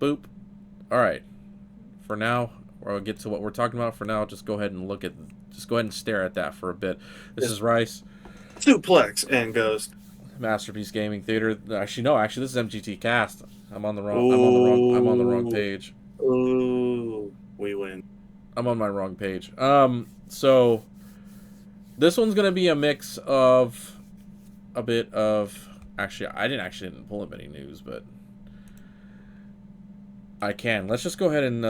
Boop. All right. For now, we'll get to what we're talking about. For now, just go ahead and just go ahead and stare at that for a bit. This Just is Rice, suplex and Ghost. Masterpiece Gaming Theater. Actually, no. Actually, this is MGT Cast. I'm on the wrong Ooh, page. ooh, we win. I'm on my wrong page. So this one's gonna be a mix of a bit of. Actually, I didn't pull up any news, but I can. Let's just go ahead and.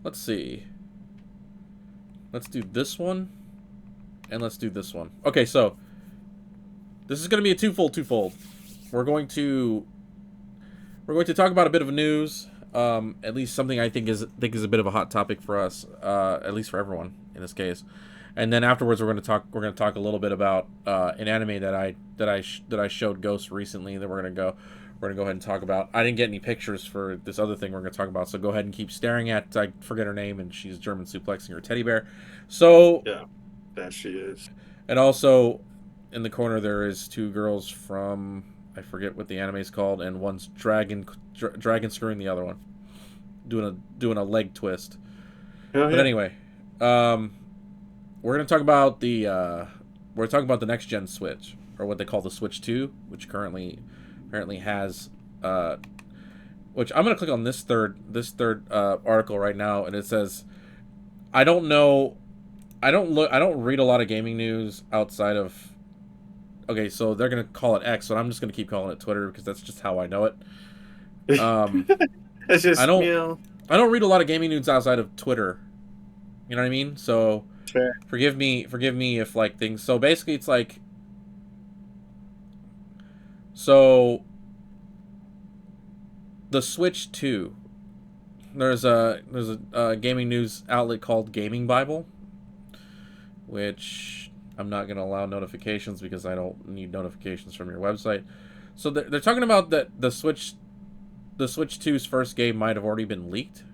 Let's see. Let's do this one, and let's do this one. Okay, so this is going to be a twofold. We're going to talk about a bit of news, at least something I think is a bit of a hot topic for us, at least for everyone in this case. And then afterwards, we're going to talk a little bit about an anime that I showed Ghost recently that we're going to go ahead and talk about. I didn't get any pictures for this other thing we're going to talk about, so go ahead and keep staring at. I forget her name, and she's German suplexing her teddy bear. So, Yeah, that she is. and also in the corner there is two girls from, I forget what the anime is called, and one's dragon screwing the other one, doing a leg twist. Oh But yeah. anyway, we're going to talk about the next gen Switch, or what they call the Switch 2, which currently apparently has which I'm gonna click on this third article right now, and it says, I don't know, I don't read a lot of gaming news outside of, okay, so they're gonna call it X, but I'm just gonna keep calling it Twitter because that's just how I know it. Um, It's I just don't I don't read a lot of gaming news outside of Twitter. You know what I mean? So fair. forgive me if like things. So basically, it's like, so the Switch 2. There's a gaming news outlet called Gaming Bible, which I'm not going to allow notifications because I don't need notifications from your website. So they're talking about that the Switch 2's first game might have already been leaked.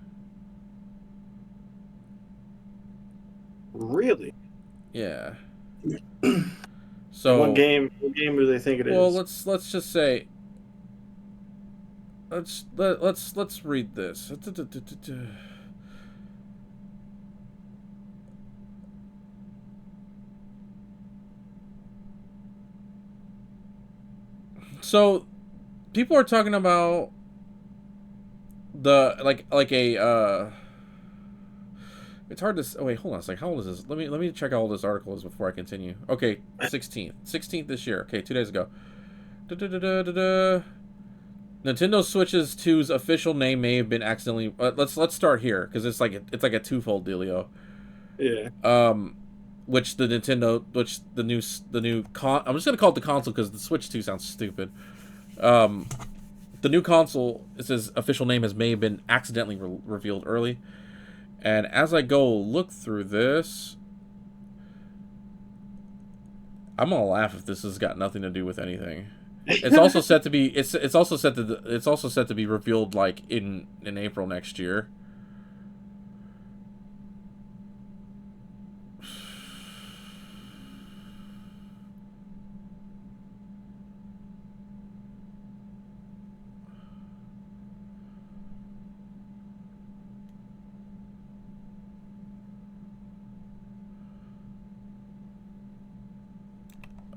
Really? Yeah. And what So, game? What game do they think it well, is? let's just say, let's read this. So people are talking about the like a it's hard to. Oh wait, hold on a second. How old is this? Let me check how old this article is before I continue. Okay, 16th this year. Okay, 2 days ago. Da-da-da-da-da-da. Nintendo Switch's 2's official name may have been accidentally. Let's start here because it's like a twofold dealio. Yeah. Which the new I'm just gonna call it the console because the Switch 2 sounds stupid. Um, the new console, it says official name may have been accidentally revealed early. And as I go look through this, I'm gonna laugh if this has got nothing to do with anything. It's also set to be it's also set to be revealed like in April next year.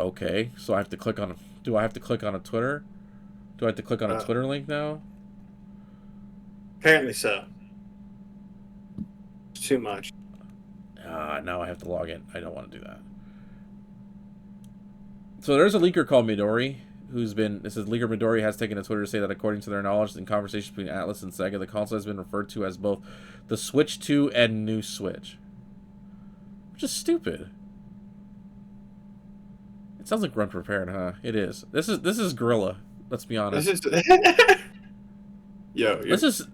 Okay, so I have to click on. Do I have to click on a Twitter? Do I have to click on a uh, Twitter link now? Apparently so. It's too much. Now I have to log in. I don't want to do that. So there's a leaker called Midori, who's been. This says leaker Midori has taken to Twitter to say that according to their knowledge, in conversations between Atlas and Sega, the console has been referred to as both the Switch 2 and new Switch, which is stupid. It sounds like run prepared, huh? It is. This is Gorilla. Let's be This honest. is yo, This you're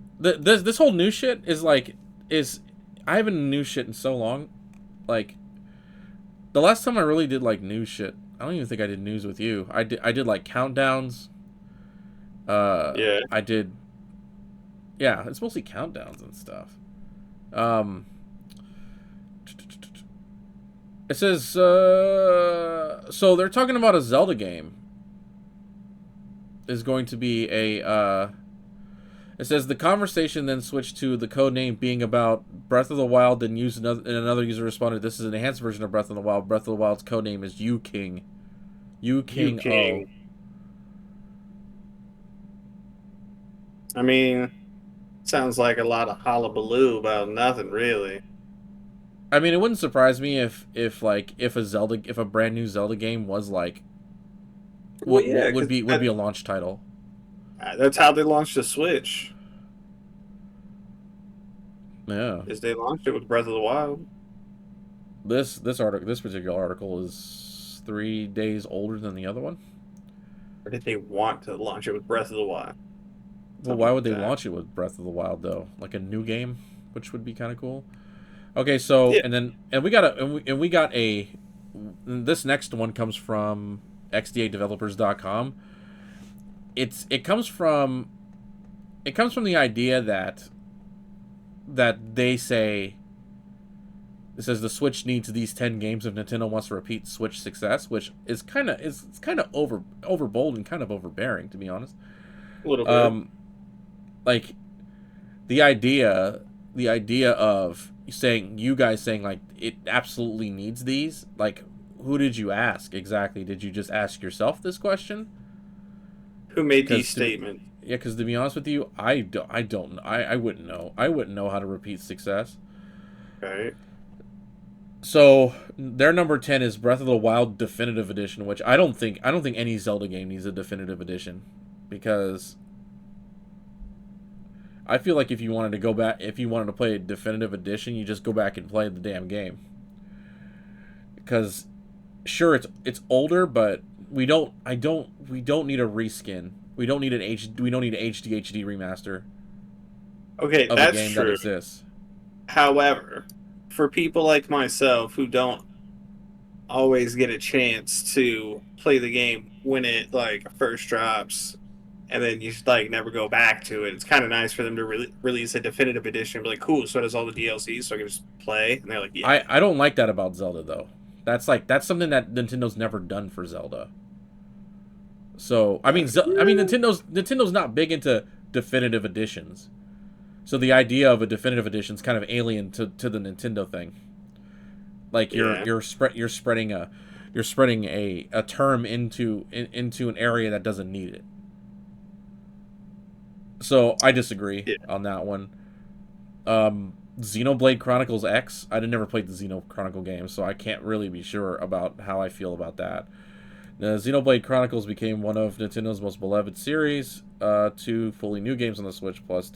is this whole new shit is like is I haven't new shit in so long. Like the last time I really did like news shit, I don't even think I did news with you. I did like countdowns. yeah. I did Yeah, it's mostly countdowns and stuff. Um, it says, so they're talking about a Zelda game. Is going to be it says the conversation then switched to the code name being about Breath of the Wild, then another user responded, this is an enhanced version of Breath of the Wild. Breath of the Wild's code name is You King. You King O. I mean, sounds like a lot of hullabaloo about nothing, really. I mean, it wouldn't surprise me if a brand new Zelda game was like Well, yeah, would because be a launch title. that's how they launched the Switch. Yeah. Is they launched it with Breath of the Wild. This particular article is 3 days older than the other one. Or did they want to launch it with Breath of the Wild? Well, Something why like would they that. launch it with Breath of the Wild though? Like a new game, which would be kind of cool. Okay, so Yeah. we got a this next one comes from xdadevelopers.com. It comes from the idea that they say it says the Switch needs these 10 games if Nintendo wants to repeat Switch success, which is kind of overbold and kind of overbearing, to be honest. A little bit. Like the idea of you guys saying like it absolutely needs these, like who did you ask exactly? Did you just ask yourself this question? Who made these Because statements? to be honest with you, I wouldn't know. I wouldn't know how to repeat success. Right. So their number 10 is Breath of the Wild Definitive Edition, which I don't think any Zelda game needs a definitive edition, because I feel like if you wanted to play a definitive edition, you just go back and play the damn game. Because sure, it's older, but we don't need a reskin. We don't need an HD remaster Okay, of a that's game that true. exists. However, for people like myself who don't always get a chance to play the game when it like first drops, and then you just like never go back to it, it's kind of nice for them to release a definitive edition. Be like, cool, so does all the DLC, so I can just play. And they're like, yeah, I don't like that about Zelda though. That's something that Nintendo's never done for Zelda. So Nintendo's not big into definitive editions. So the idea of a definitive edition is kind of alien to the Nintendo thing. Like yeah, you're spreading a term into an area that doesn't need it. So I disagree yeah. on that one. Xenoblade Chronicles X. I never played the Xeno Chronicle game, so I can't really be sure about how I feel about that. The Xenoblade Chronicles became one of Nintendo's most beloved series. 2 fully new games on the Switch, plus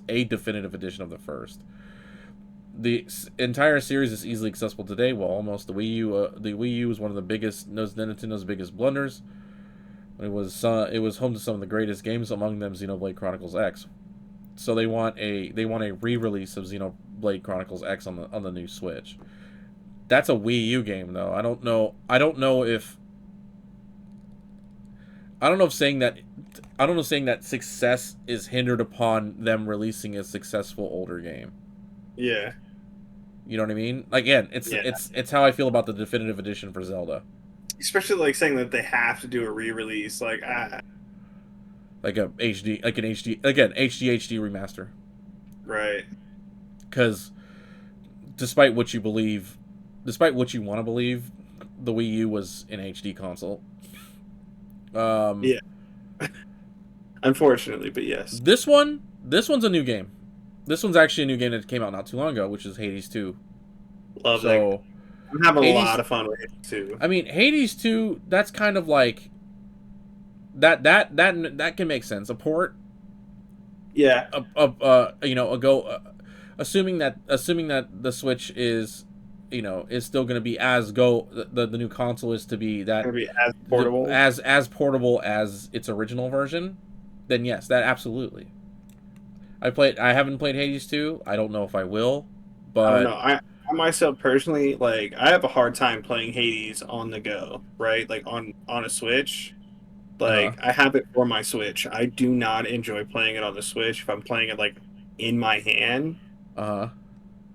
a definitive edition of the first. The entire series is easily accessible today. Well, almost the Wii U was one of the biggest Nintendo's biggest blunders. It was home to some of the greatest games, among them Xenoblade Chronicles X. So they want a re-release of Xenoblade Chronicles X on the new Switch. That's a Wii U game though. I don't know if saying that success is hindered upon them releasing a successful older game. Yeah. You know what I mean? Like, again, Yeah. it's how I feel about the definitive edition for Zelda. Especially like saying that they have to do a re-release, like Like a HD, like an HD, again, HD remaster. right. Because despite what you want to believe, the Wii U was an HD console. Yeah. Unfortunately, but yes. This one's a new game. This one's actually a new game that came out not too long ago, which is Hades 2. Love that. So I'm having a Hades, lot of fun with it too. I mean, Hades 2, that's kind of like that can make sense. A port, Yeah. assuming that the Switch is still going to be the new console is to be It's that gonna be as portable. as portable as its original version, then yes, that absolutely. I haven't played Hades 2. I don't know if I will, I don't but know. I myself personally, like, I have a hard time playing Hades on the go, right? Like on a Switch. Uh-huh. Like I have it for my Switch. I do not enjoy playing it on the Switch. If I'm playing it like in my hand, Uh-huh.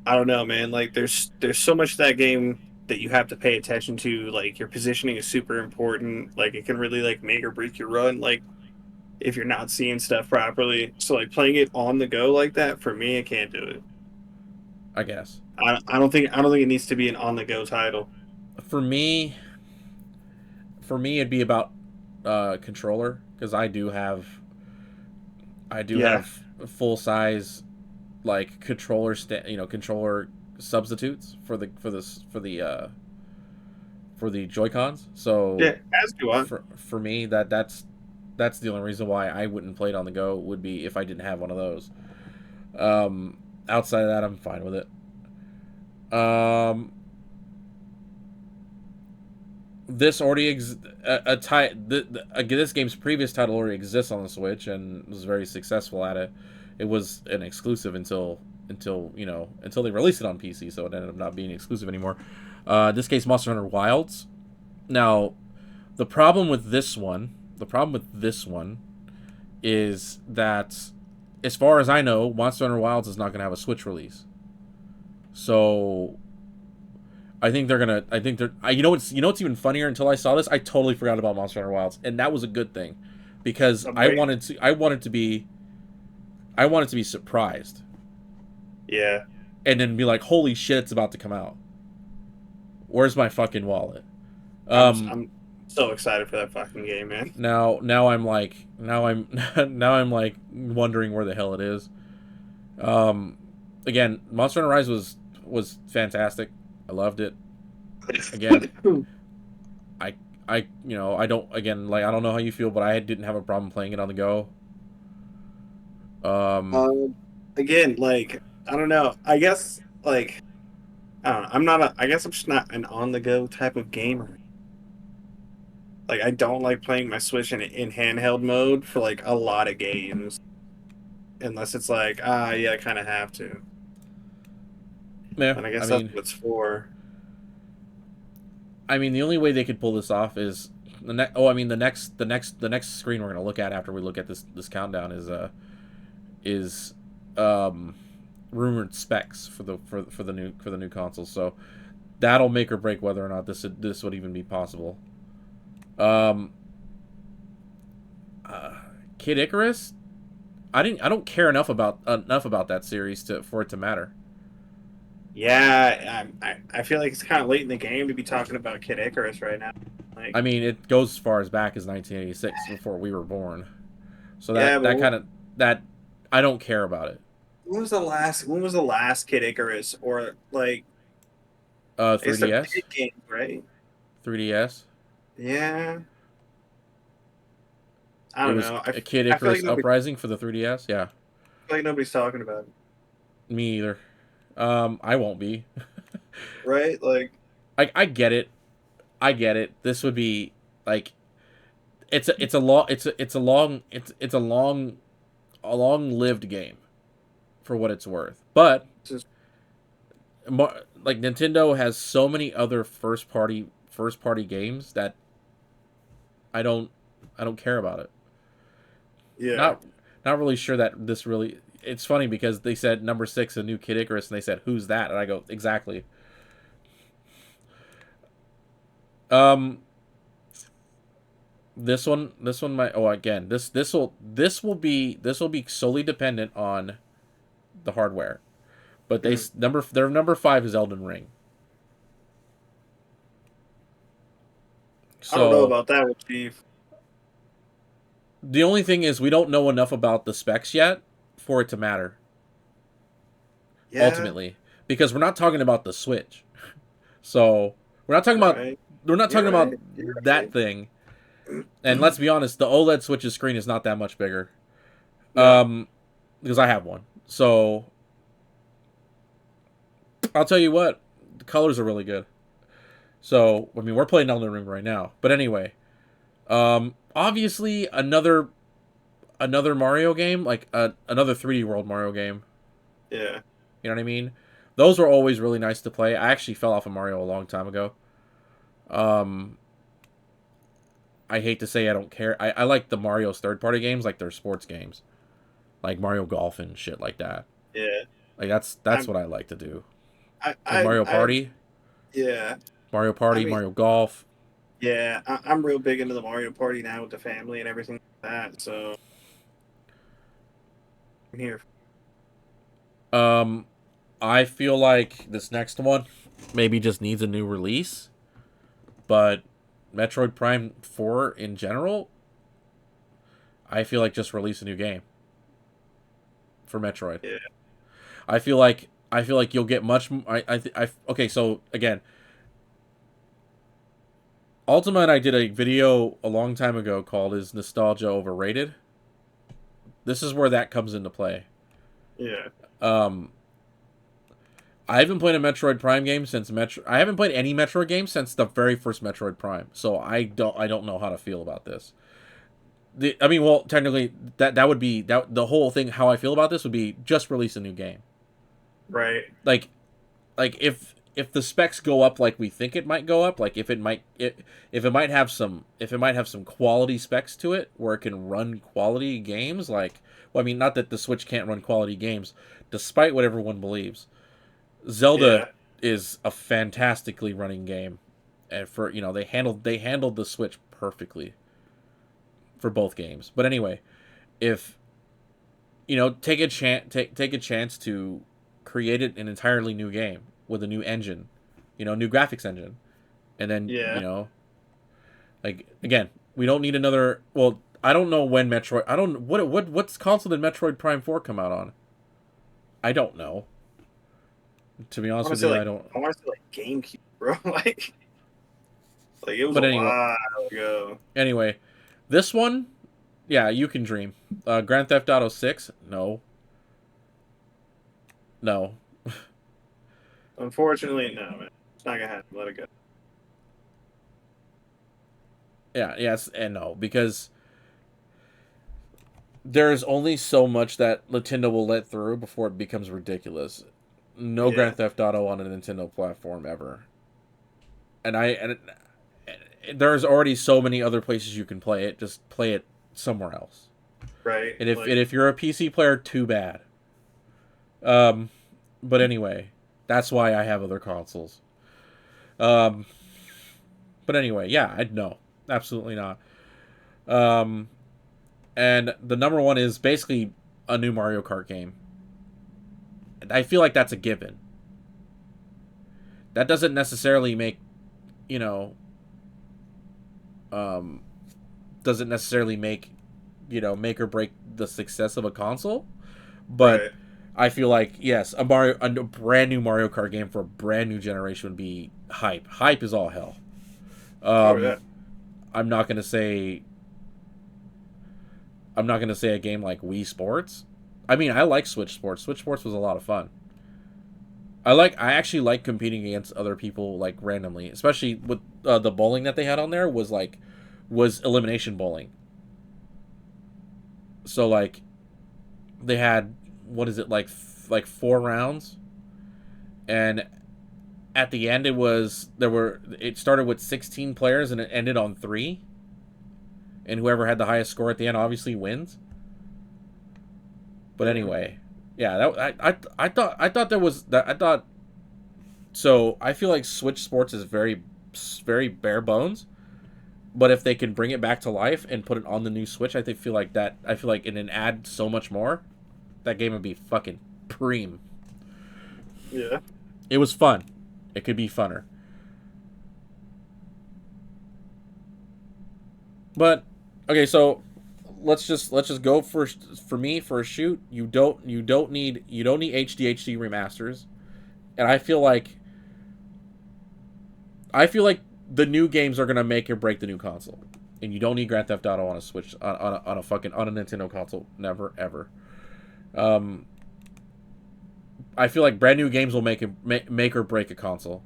I don't know, man. Like there's so much of that game that you have to pay attention to. Like your positioning is super important. Like it can really like make or break your run. Like if you're not seeing stuff properly. So like playing it on the go like that for me, I can't do it. I guess. I don't think it needs to be an on the go title. For me, it'd be about controller because I do Yeah, have full size like controller substitutes for the Joy Cons. So yeah, as do I. for me that's the only reason why I wouldn't play it on the go would be if I didn't have one of those. Um, Outside of that, I'm fine with it. Um, this already this game's previous title already exists on the Switch and was very successful at it. It was an exclusive until they released it on PC, so it ended up not being exclusive anymore. In this case, Monster Hunter Wilds. Now, the problem with this one is that, as far as I know, Monster Hunter Wilds is not going to have a Switch release. So I think they're gonna. I think they're. What's even funnier? Until I saw this, I totally forgot about Monster Hunter Wilds, and that was a good thing, because I'm waiting. I wanted to be surprised, Yeah, and then be like, "Holy shit, it's about to come out! Where's my fucking wallet?" I'm so excited for that fucking game, man. Now I'm like now I'm like wondering where the hell it is. Um, Again, Monster Hunter Rise was fantastic. I loved it. Again, I I don't I don't know how you feel, but I didn't have a problem playing it on the go. Um, Again, like I don't know. I guess like I don't know. I'm not. I guess I'm just not an on the go type of gamer. Like I don't like playing my Switch in handheld mode for like a lot of games, unless it's like yeah, I kind of have to. yeah, And I guess that's what it's for. I mean the only way they could pull this off is the next screen we're gonna look at after we look at this countdown is um rumored specs for the new console. So that'll make or break whether or not this would even be possible. Um, uh, Kid Icarus, I don't care enough about that series for it to matter. Yeah, I feel like it's kind of late in the game to be talking about Kid Icarus right now. Like, I mean, it goes as far as back as 1986 before we were born. So yeah, but that kind of that I don't care about it. when was the last? When was the last Kid Icarus? Or like, I guess they're 3DS, big games, right? 3DS. Yeah, I It don't was know. a Kid I feel like Icarus Uprising for the 3DS. Yeah, nobody's talking about it, me either. I won't be. right? Like, I get it. I get it. This would be like a long lived game for what it's worth. But it's just like Nintendo has so many other first party games that I don't I don't care about it. yeah. Not not really sure that this really. It's funny because they said number 6 a new Kid Icarus and they said who's that, and I go exactly. Um, this one might. Oh, again, this will be solely dependent on the hardware. But Mhm. their number 5 is Elden Ring. I don't know So about that with Chief. the only thing is we don't know enough about the specs yet for it to matter Yeah, ultimately, because we're not talking about the Switch. So we're not talking you're about right. we're not You're talking about right. You're that right. thing. And let's be honest, the OLED Switch's screen is not that much bigger. No. Because I have one. So I'll tell you what, the colors are really good. So I mean, we're playing Elden Ring right now. But anyway, obviously another Mario game, like another 3D World Mario game. Yeah. You know what I mean? Those were always really nice to play. I actually fell off of Mario a long time ago. Um, I hate to say I don't care. I like the Mario's third-party games, like their sports games, like Mario Golf and shit like that. Yeah. Like that's I'm what I like to do. I Like I Mario I Party, yeah. Mario I Party, mean, Mario Golf. yeah, I'm real big into the Mario Party now with the family and everything like that. So I'm here. Um, I feel like this next one maybe just needs a new release, but Metroid Prime 4 in general, I feel like just release a new game for Metroid. Yeah, I feel like you'll get much. Okay. So again, Ultima and I did a video a long time ago called "Is Nostalgia Overrated?" This is where that comes into play. yeah, Um, I haven't played a Metroid Prime game since Metro. I haven't played any Metroid game since the very first Metroid Prime. So I don't know how to feel about this. I mean, well, technically, that would be that the whole thing. How I feel about this would be just release a new game. right. Like if the specs go up like we think it might go up, like if it might have some quality specs to it where it can run quality games, like, well, I mean, not that the Switch can't run quality games, despite what everyone believes. Zelda Yeah, is a fantastically running game, and for they handled the Switch perfectly for both games. But anyway, if take a chance to create an entirely new game with a new engine, new graphics engine, and then yeah. like again, we don't need another. Well, I don't know when Metroid. I don't what's console did Metroid Prime 4 come out on. I don't know. To be I honest want to with say you, I like don't. GameCube, bro. Like it was a But anyway, while ago. anyway, this one, yeah, you can dream. Grand Theft Auto 6, no, no. Unfortunately, no, man. It's not gonna happen. Let it go. Yeah, yes, and no, because there's only so much that Nintendo will let through before it becomes ridiculous. No Yeah, Grand Theft Auto on a Nintendo platform ever. And there's already so many other places you can play it. Just play it somewhere else. right. And if you're a PC player, too bad. Um, but anyway, that's why I have other consoles. Um, but anyway, yeah, I'd no, absolutely not. Um, and the number one is basically a new Mario Kart game. I feel like that's a given. That doesn't necessarily make, you know, um, doesn't necessarily make, make or break the success of a console. But right. I feel like yes, a brand new Mario Kart game for a brand new generation would be hype. Hype is all hell. Oh yeah, Um, I'm not gonna say a game like Wii Sports. I mean, I like Switch Sports. Switch Sports was a lot of fun. I actually like competing against other people like randomly, especially with the bowling that they had on there was elimination bowling. So like they had, what is it, like 4 rounds, and at the end it started with 16 players and it ended on 3, and whoever had the highest score at the end obviously wins. But damn. anyway, yeah, I thought there was that I thought so. I feel like Switch Sports is very bare bones, but if they can bring it back to life and put it on the new Switch, I feel like it can add so much more. That game would be fucking preem. Yeah, It was fun. It could be funner. But okay, so let's just go for me for a shoot. You don't need HD remasters, and I feel like the new games are gonna make or break the new console, and you don't need Grand Theft Auto on a Switch on a fucking on a Nintendo console. Never ever. Um, I feel like brand new games will make or break a console.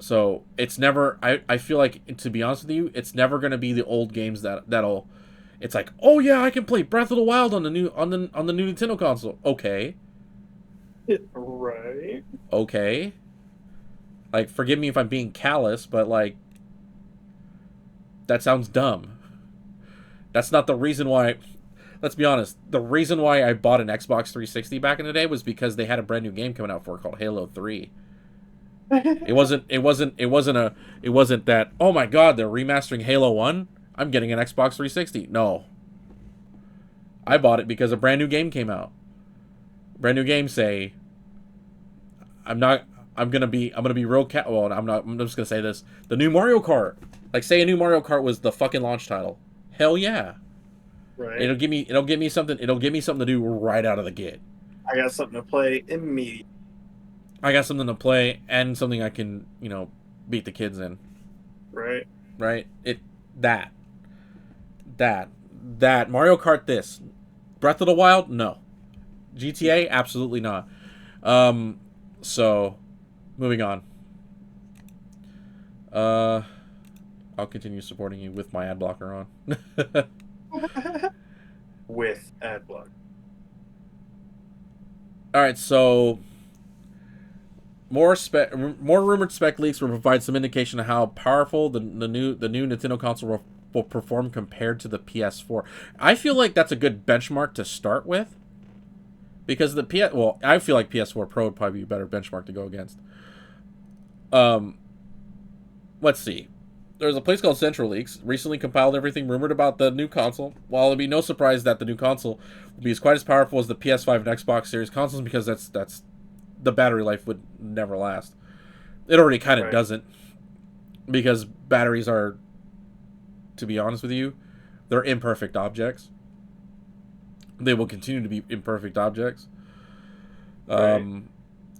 So it's never. I feel like, to be honest with you, it's never gonna be the old games that'll. It's like, oh yeah, I can play Breath of the Wild on the new Nintendo console. Okay, right. okay. Like, forgive me if I'm being callous, but like, That sounds dumb. That's not the reason why. Let's be honest. The reason why I bought an Xbox 360 back in the day was because they had a brand new game coming out for it called Halo 3. It wasn't that, oh my god, they're remastering Halo 1. I'm getting an Xbox 360. No. I bought it because a brand new game came out. Brand new game say I'm gonna be real well, I'm just gonna say this. The new Mario Kart. Like, say a new Mario Kart was the fucking launch title. Hell yeah. Right. It'll give me something to do right out of the gate. I got something to play immediately. I got something to play and something I can, beat the kids in. Right. Right? That Mario Kart this. Breath of the Wild? No. GTA? Absolutely not. So moving on. I'll continue supporting you with my ad blocker on. With ad block. All right, so more rumored spec leaks will provide some indication of how powerful the new Nintendo console will perform compared to the PS4. I feel like that's a good benchmark to start with, because I feel like PS4 Pro would probably be a better benchmark to go against. Let's see. There's a place called Central Leaks recently compiled everything rumored about the new console. While it'd be no surprise that the new console will be quite as powerful as the PS5 and Xbox Series consoles, because that's the battery life would never last. It already kind of doesn't, because batteries are, to be honest with you, they're imperfect objects. They will continue to be imperfect objects.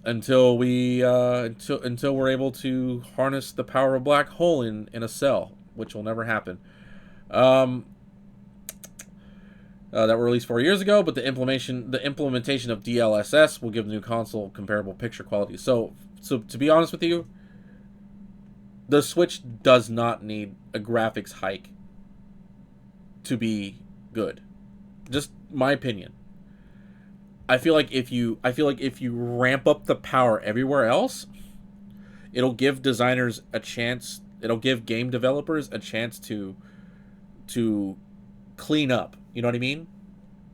Until we're able to harness the power of a black hole in a cell, which will never happen. That were released 4 years ago, but the implementation of DLSS will give the new console comparable picture quality. So to be honest with you, the Switch does not need a graphics hike to be good. Just my opinion. I feel like if you ramp up the power everywhere else, it'll give designers a chance. It'll give game developers a chance to clean up. You know what I mean?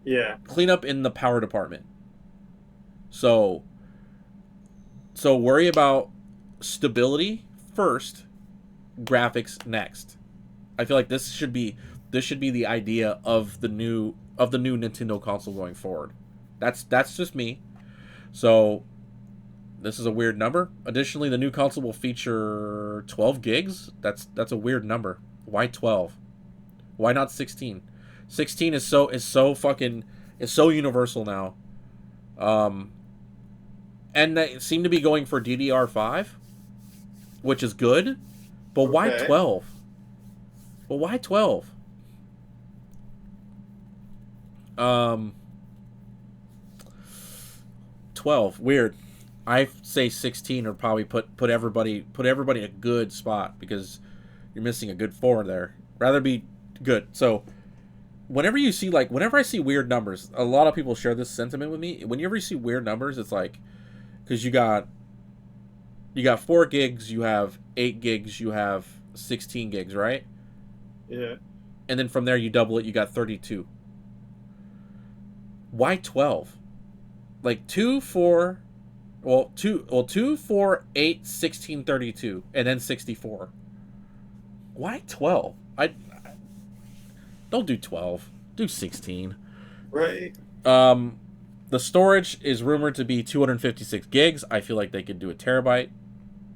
Yeah. Clean up in the power department. So worry about stability first, graphics next. I feel like this should be the idea of the new Nintendo console going forward. That's just me. So this is a weird number. Additionally, the new console will feature 12 gigs. That's a weird number. Why 12? Why not 16? 16 is so universal now. And they seem to be going for DDR5, which is good. But why 12? But why 12? 12, weird. I say 16 or probably put everybody in a good spot, because you're missing a good 4 there. Rather be good. So whenever I see weird numbers, a lot of people share this sentiment with me. Whenever you see weird numbers, it's like, because you got 4 gigs, you have 8 gigs, you have 16 gigs, right? Yeah. And then from there you double it, you got 32. Why 12? Like 2, 4, 8, 16, 32, and then 64. Why 12? I don't do 12. Do 16. Right. The storage is rumored to be 256 gigs. I feel like they could do a terabyte.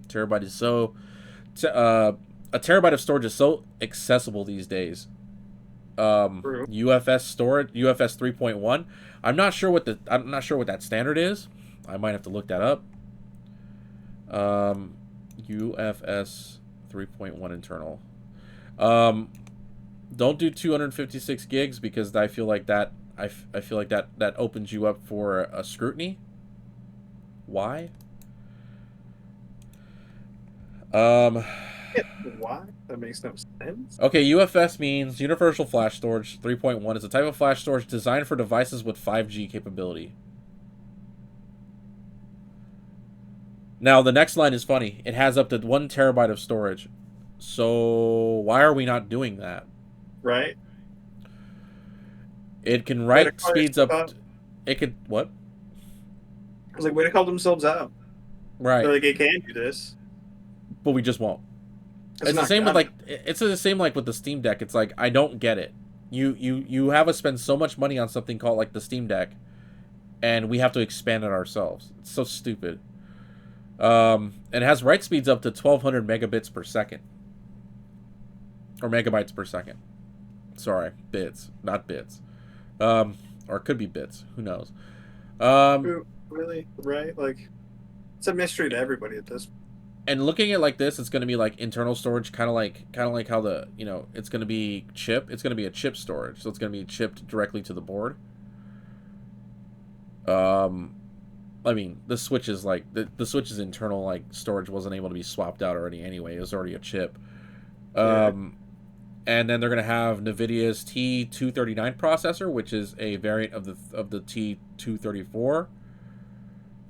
Terabyte is a terabyte of storage is so accessible these days. UFS storage, UFS 3.1. I'm not sure what that standard is. I might have to look that up. UFS 3.1 internal. Don't do 256 gigs, because I feel like that opens you up for a scrutiny. Why? Why? That makes no sense. Okay, UFS means Universal Flash Storage 3.1. It's a type of flash storage designed for devices with 5G capability. Now, the next line is funny. It has up to 1 terabyte of storage. So why are we not doing that? right? It can Way to write call speeds yourself up. out. It could what? I was like, way to call themselves out. They're Right, like, it can do this. but we just won't. It's It's the not same with gonna. like it's the same like with the Steam Deck. It's like I don't get it. You have us spend so much money on something called like the Steam Deck, and we have to expand it ourselves. It's so stupid. And it has write speeds up to 1200 megabits per second or megabytes per second. Sorry, bits, not bits. Or it could be bits. Who knows? Um, Really? Right? Like, it's a mystery to everybody at this. and looking at it like this, it's going to be like internal storage, kind of like how the it's going to be chip. It's going to be a chip storage, so it's going to be chipped directly to the board. Um, I mean, the Switch is like the Switch's internal like storage wasn't able to be swapped out already anyway. It was already a chip. Yeah. And then they're going to have NVIDIA's T239 processor, which is a variant of the T234.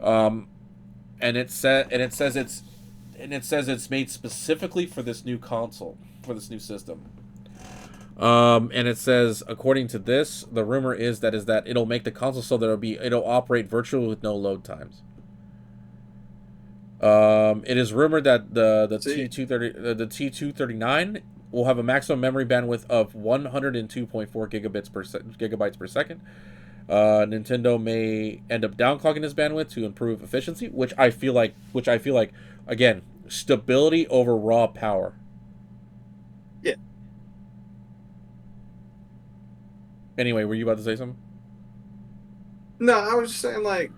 Um, and it says it's made specifically for this new console, for this new system. And it says, according to this, the rumor is that it'll make the console so that it'll operate virtually with no load times. It is rumored that the T239 will have a maximum memory bandwidth of 102.4 gigabytes per second. Nintendo may end up downclocking this bandwidth to improve efficiency, which I feel like again, stability over raw power. Yeah. Anyway, were you about to say something? No, I was just saying, like,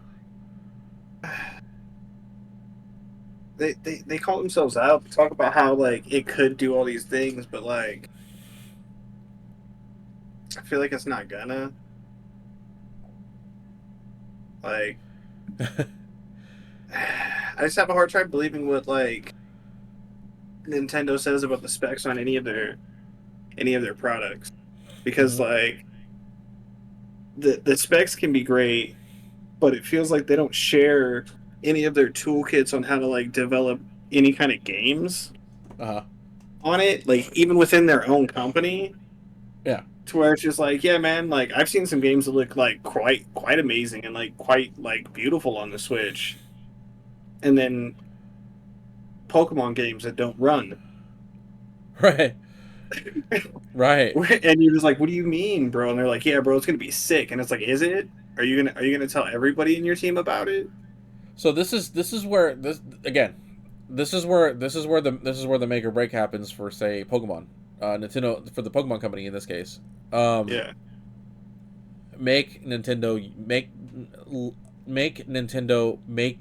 they call themselves out. They talk about how, like, it could do all these things, but, like, I feel like it's not gonna. Like, I just have a hard time believing what, like, Nintendo says about the specs on any of their products. Because, like, the specs can be great, but it feels like they don't share any of their toolkits on how to like develop any kind of games Uh-huh. on it, like even within their own company. Yeah. To where it's just like, yeah, man, like I've seen some games that look like quite amazing and like quite like beautiful on the Switch, and then Pokemon games that don't run. Right. Right. And you're just like, what do you mean, bro? And they're like, yeah, bro, it's gonna be sick. And it's like, is it? Are you gonna tell everybody in your team about it? So this is where this is where the make or break happens for say Pokemon, Nintendo for the Pokemon company in this case. Yeah, Make Nintendo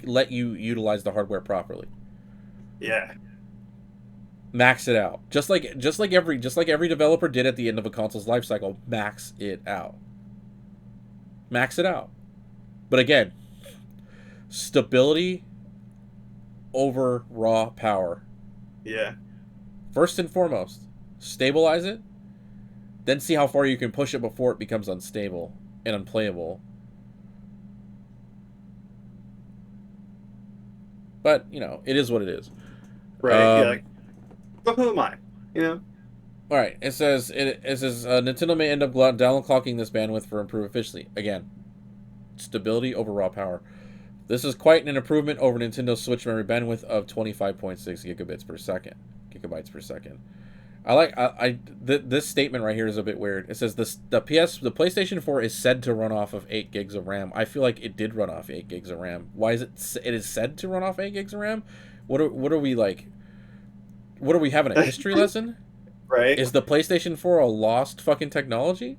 let you utilize the hardware properly. yeah, Max it out, just like every developer did at the end of a console's life cycle. Max it out. Max it out. But again, stability over raw power. yeah. First and foremost, stabilize it, then see how far you can push it before it becomes unstable and unplayable. But, it is what it is. Right. Yeah. Like, but who am I? You know? All right, it says Nintendo may end up downclocking this bandwidth for improved efficiency. Again, stability over raw power. This is quite an improvement over Nintendo Switch memory bandwidth of 25.6 gigabytes per second. This statement right here is a bit weird. It says the PlayStation 4 is said to run off of 8 gigs of RAM. I feel like it did run off 8 gigs of RAM. Why is it is said to run off 8 gigs of RAM? What are we like? What are we having, a history lesson? Right. Is the PlayStation 4 a lost fucking technology?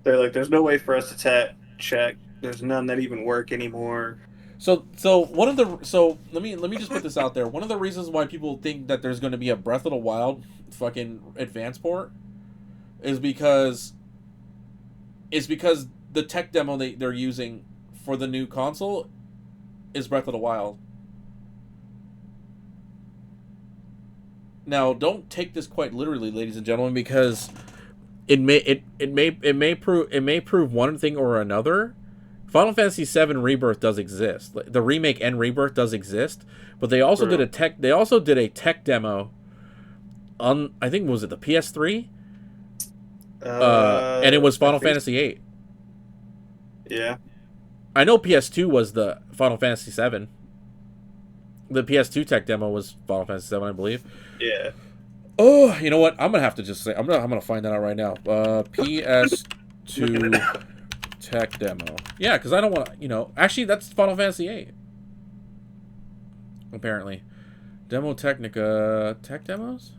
They're like, there's no way for us to check. There's none that even work anymore. So let me just put this out there. One of the reasons why people think that there's going to be a Breath of the Wild fucking advance port is because the tech demo they're using for the new console is Breath of the Wild. Now, don't take this quite literally, ladies and gentlemen, because it may prove one thing or another Final Fantasy VII Rebirth does exist. The remake and Rebirth does exist, but they also did a tech. They also did a tech demo on, I think, was it the PS3? And it was Final Fantasy VIII. Yeah. I know PS2 was the Final Fantasy VII. The PS2 tech demo was Final Fantasy VII, I believe. Yeah. Oh, you know what? I'm gonna have to just say I'm gonna find that out right now. PS2 tech demo. Yeah, because I don't want to. Actually, that's Final Fantasy VIII. Apparently, Demo Technica tech demos.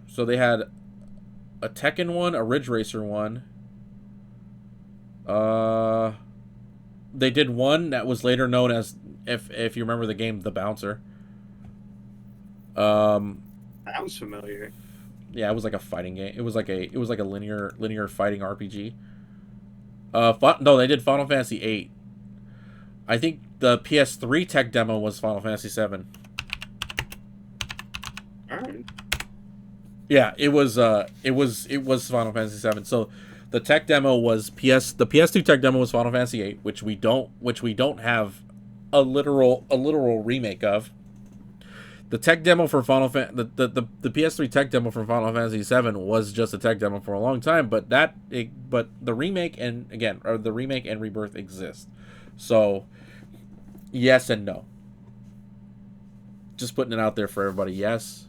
So they had a Tekken one, a Ridge Racer one. They did one that was later known as, if you remember the game, The Bouncer. That was familiar. Yeah, it was like a fighting game. It was like a linear fighting RPG. No, they did Final Fantasy VIII. I think the PS3 tech demo was Final Fantasy VII. All right. Yeah, it was Final Fantasy VII. So the tech demo was the PS2 tech demo was Final Fantasy VIII, which we don't have a literal remake of. The tech demo for the PS3 tech demo for Final Fantasy VII was just a tech demo for a long time, but the remake and Rebirth exist. So yes and no. Just putting it out there for everybody. Yes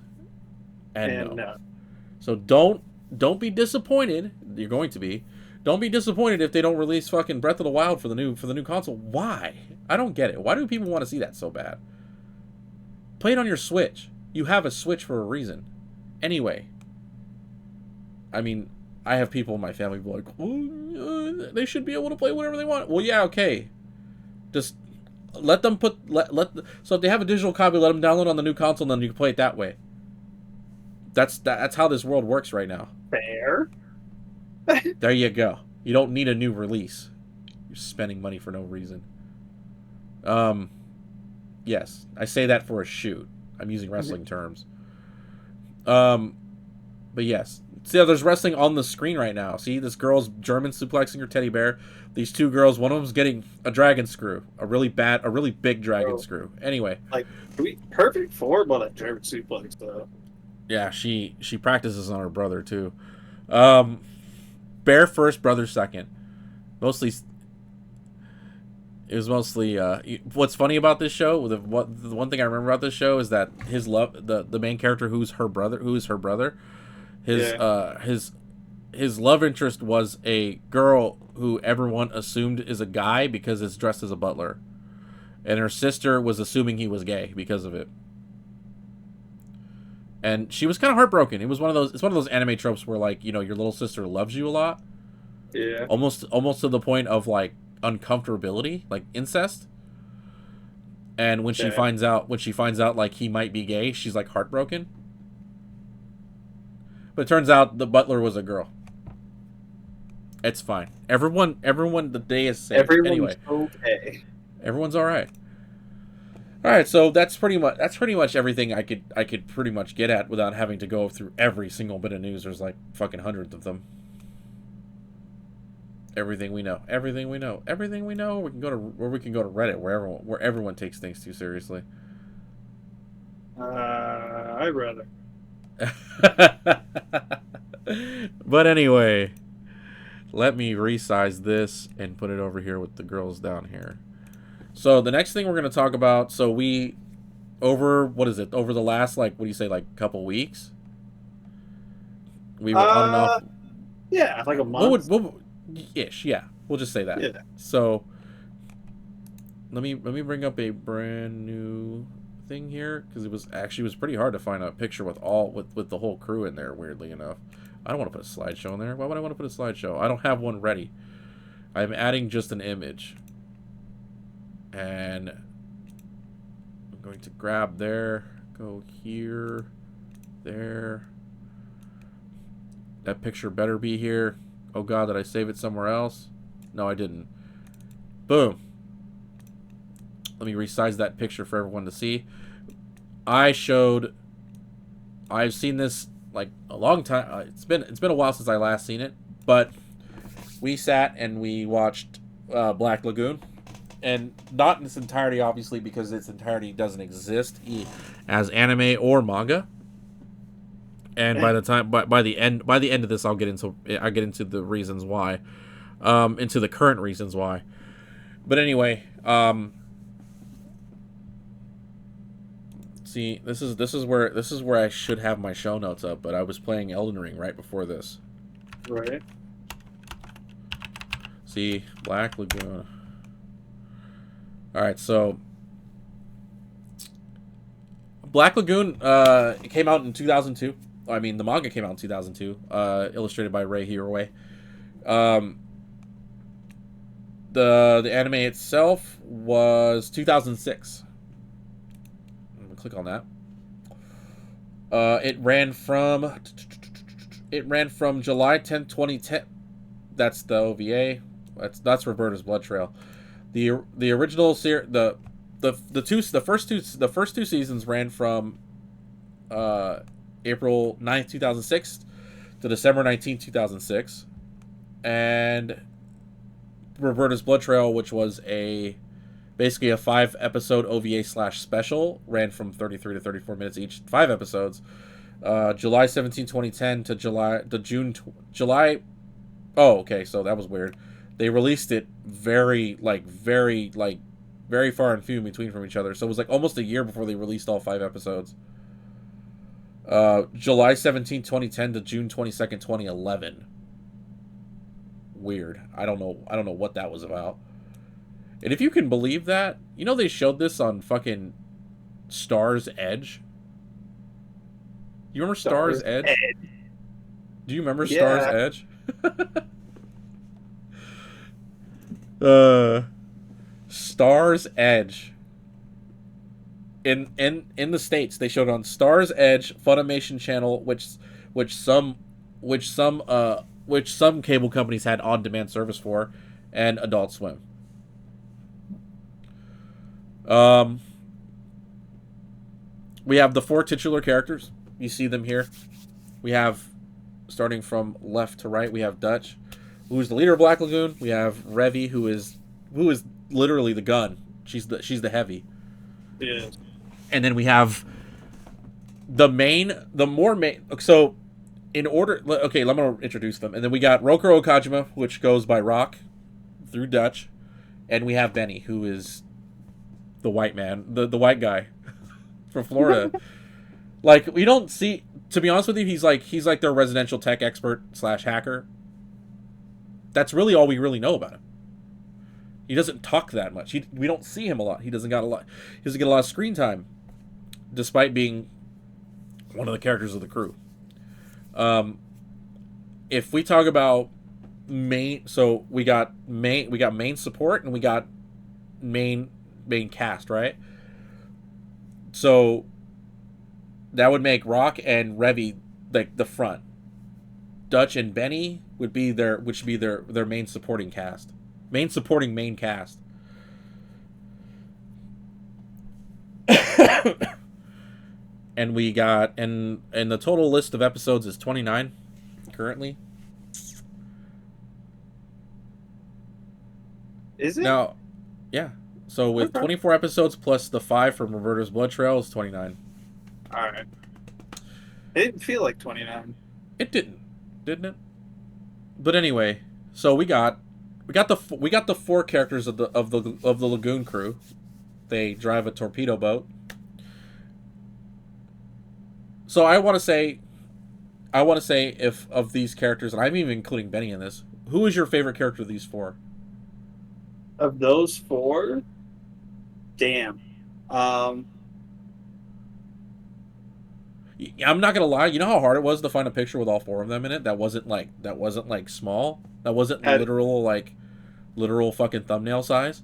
and no. So don't be disappointed. You're going to be. Don't be disappointed if they don't release fucking Breath of the Wild for the new console. Why? I don't get it. Why do people want to see that so bad? Play it on your Switch. You have a Switch for a reason. Anyway. I mean, I have people in my family who are like, they should be able to play whatever they want. Well, yeah, okay. Just let them so if they have a digital copy, let them download on the new console, and then you can play it that way. That's how this world works right now. Fair. There you go. You don't need a new release. You're spending money for no reason. Yes, I say that for a shoot. I'm using wrestling terms. But yes. See, there's wrestling on the screen right now. See, this girl's German suplexing her teddy bear. These two girls, one of them's getting a dragon screw. A really big dragon screw. Anyway. Like, perfect for but a German suplex, though. Yeah, she practices on her brother, too. Bear first, brother second. It was mostly what's funny about this show, the one thing I remember about this show is that the main character who's her brother, his love interest was a girl who everyone assumed is a guy because it's dressed as a butler, and her sister was assuming he was gay because of it. And she was kind of heartbroken. It's one of those anime tropes where, like, your little sister loves you a lot. Yeah. Almost to the point of, like, uncomfortability, like incest. And when she finds out like he might be gay, she's like heartbroken. But it turns out the butler was a girl. It's fine. Everyone, the day is safe. Anyway, okay. Everyone's all right. All right, so that's pretty much everything I could pretty much get at without having to go through every single bit of news. There's like fucking hundreds of them. Everything we know. We can go to Reddit where everyone takes things too seriously. I'd rather. But anyway, let me resize this and put it over here with the girls down here. So the next thing we're going to talk about, over the last, like, what do you say, like, couple weeks? We were on and off. Yeah, like a month. Ish, yeah. We'll just say that. Yeah. So let me bring up a brand new thing here, because it was pretty hard to find a picture with the whole crew in there, weirdly enough. I don't want to put a slideshow in there. Why would I want to put a slideshow? I don't have one ready. I'm adding just an image. And I'm going to grab there, go here, there. That picture better be here. Oh god, did I save it somewhere else? No, I didn't. Boom. Let me resize that picture for everyone to see. I've seen this like a long time. It's been a while since I last seen it, but we sat and we watched Black Lagoon, and not in its entirety, obviously, because its entirety doesn't exist as anime or manga. And by the time by the end of this, I'll get into the reasons why, into the current reasons why. But anyway, see, this is where I should have my show notes up, but I was playing Elden Ring right before this. Right. See, Black Lagoon. All right, so Black Lagoon came out in 2002. I mean, the manga came out in 2002, illustrated by Ray Hiroe. The anime itself was 2006. I'm gonna click on that. It ran from July 10th, 2010. That's the OVA. That's Roberta's Blood Trail. The original the first two seasons ran from April 9th, 2006 to December 19th, 2006. And Roberta's Blood Trail, which was basically a 5-episode OVA / special, ran from 33 to 34 minutes each, 5 episodes. July 17, 2010 to July. Oh, okay, so that was weird. They released it very far and few in between from each other. So it was like almost a year before they released all 5 episodes. July 17, 2010 to June 22nd, 2011. Weird. I don't know what that was about. And if you can believe that, you know they showed this on fucking Star's Edge? You remember Star's Edge? Do you remember Star's Edge? Star's Edge. In the States, they showed it on Star's Edge, Funimation channel, which some cable companies had on-demand service for, and Adult Swim. We have the 4 titular characters. You see them here. We have, starting from left to right, we have Dutch, who is the leader of Black Lagoon. We have Revi, who is literally the gun. She's the heavy. Yeah. And then we have so in order, okay, let me introduce them. And then we got Rokuro Kajima, which goes by Rock through Dutch, and we have Benny, who is the white man, the white guy from Florida. Like, we don't see, to be honest with you, he's like their residential tech expert / hacker. That's really all we really know about him. He doesn't talk that much. We don't see him a lot. He doesn't get a lot of screen time, despite being one of the characters of the crew. If we talk about main, so we got main support and we got main cast, right? So that would make Rock and Revi like the front. Dutch and Benny would be their main supporting cast. Main cast. And we got, and the total list of episodes is 29 currently. Is it? Now, yeah. So with 24 episodes plus the 5 from Roberta's Blood Trail is 29. Alright. It didn't feel like 29. It didn't it? But anyway, so we got the 4 characters of the Lagoon crew. They drive a torpedo boat. So I want to say if of these characters, and I'm even including Benny in this, who is your favorite character of these 4? Of those 4? Damn. I'm not gonna lie. You know how hard it was to find a picture with all 4 of them in it? That wasn't like small. That wasn't literal fucking thumbnail size.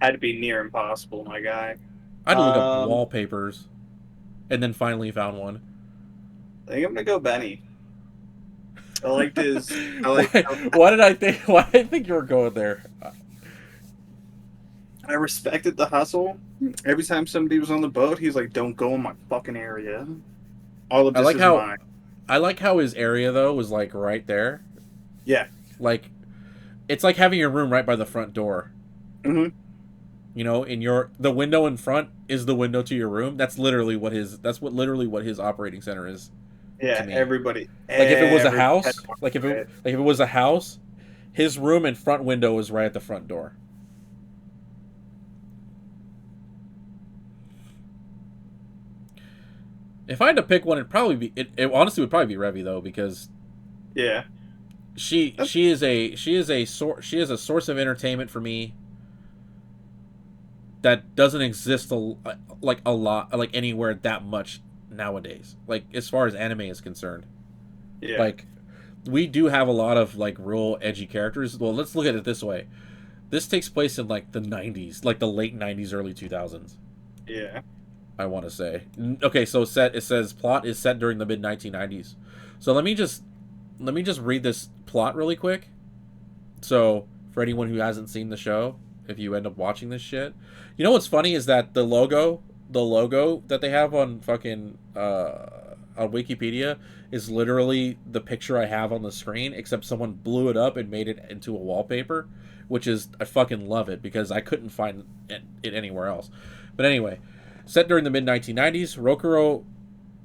Had to be near impossible, my guy. I had to look up wallpapers, and then finally found one. I think I'm gonna go Benny. I liked his. Why did I think you were going there? I respected the hustle. Every time somebody was on the boat, he's like, "Don't go in my fucking area. All of this is mine." I like how his area though was like right there. Yeah. Like, it's like having your room right by the front door. Hmm. You know, in your the window in front is the window to your room. That's what literally what his operating center is to Yeah, me. Like if it was a everybody had to house, walk like by it. if it was a house, his room and front window is right at the front door. If I had to pick one, it'd probably be it honestly would probably be Revy though because Yeah. That's, she is a source of entertainment for me that doesn't exist like a lot like anywhere that much nowadays. Like as far as anime is concerned, yeah. like we do have a lot of like real edgy characters. Well, let's look at it this way. This takes place in like the 90s, like the late 90s, early 2000s. Yeah. I want to say. Okay, so it says plot is set during the mid 1990s. So let me just read this plot really quick. So for anyone who hasn't seen the show, if you end up watching this shit, you know what's funny is that the logo that they have on fucking on Wikipedia is literally the picture I have on the screen, except someone blew it up and made it into a wallpaper, which is I fucking love it because I couldn't find it anywhere else. But anyway, set during the mid 1990s, Rokuro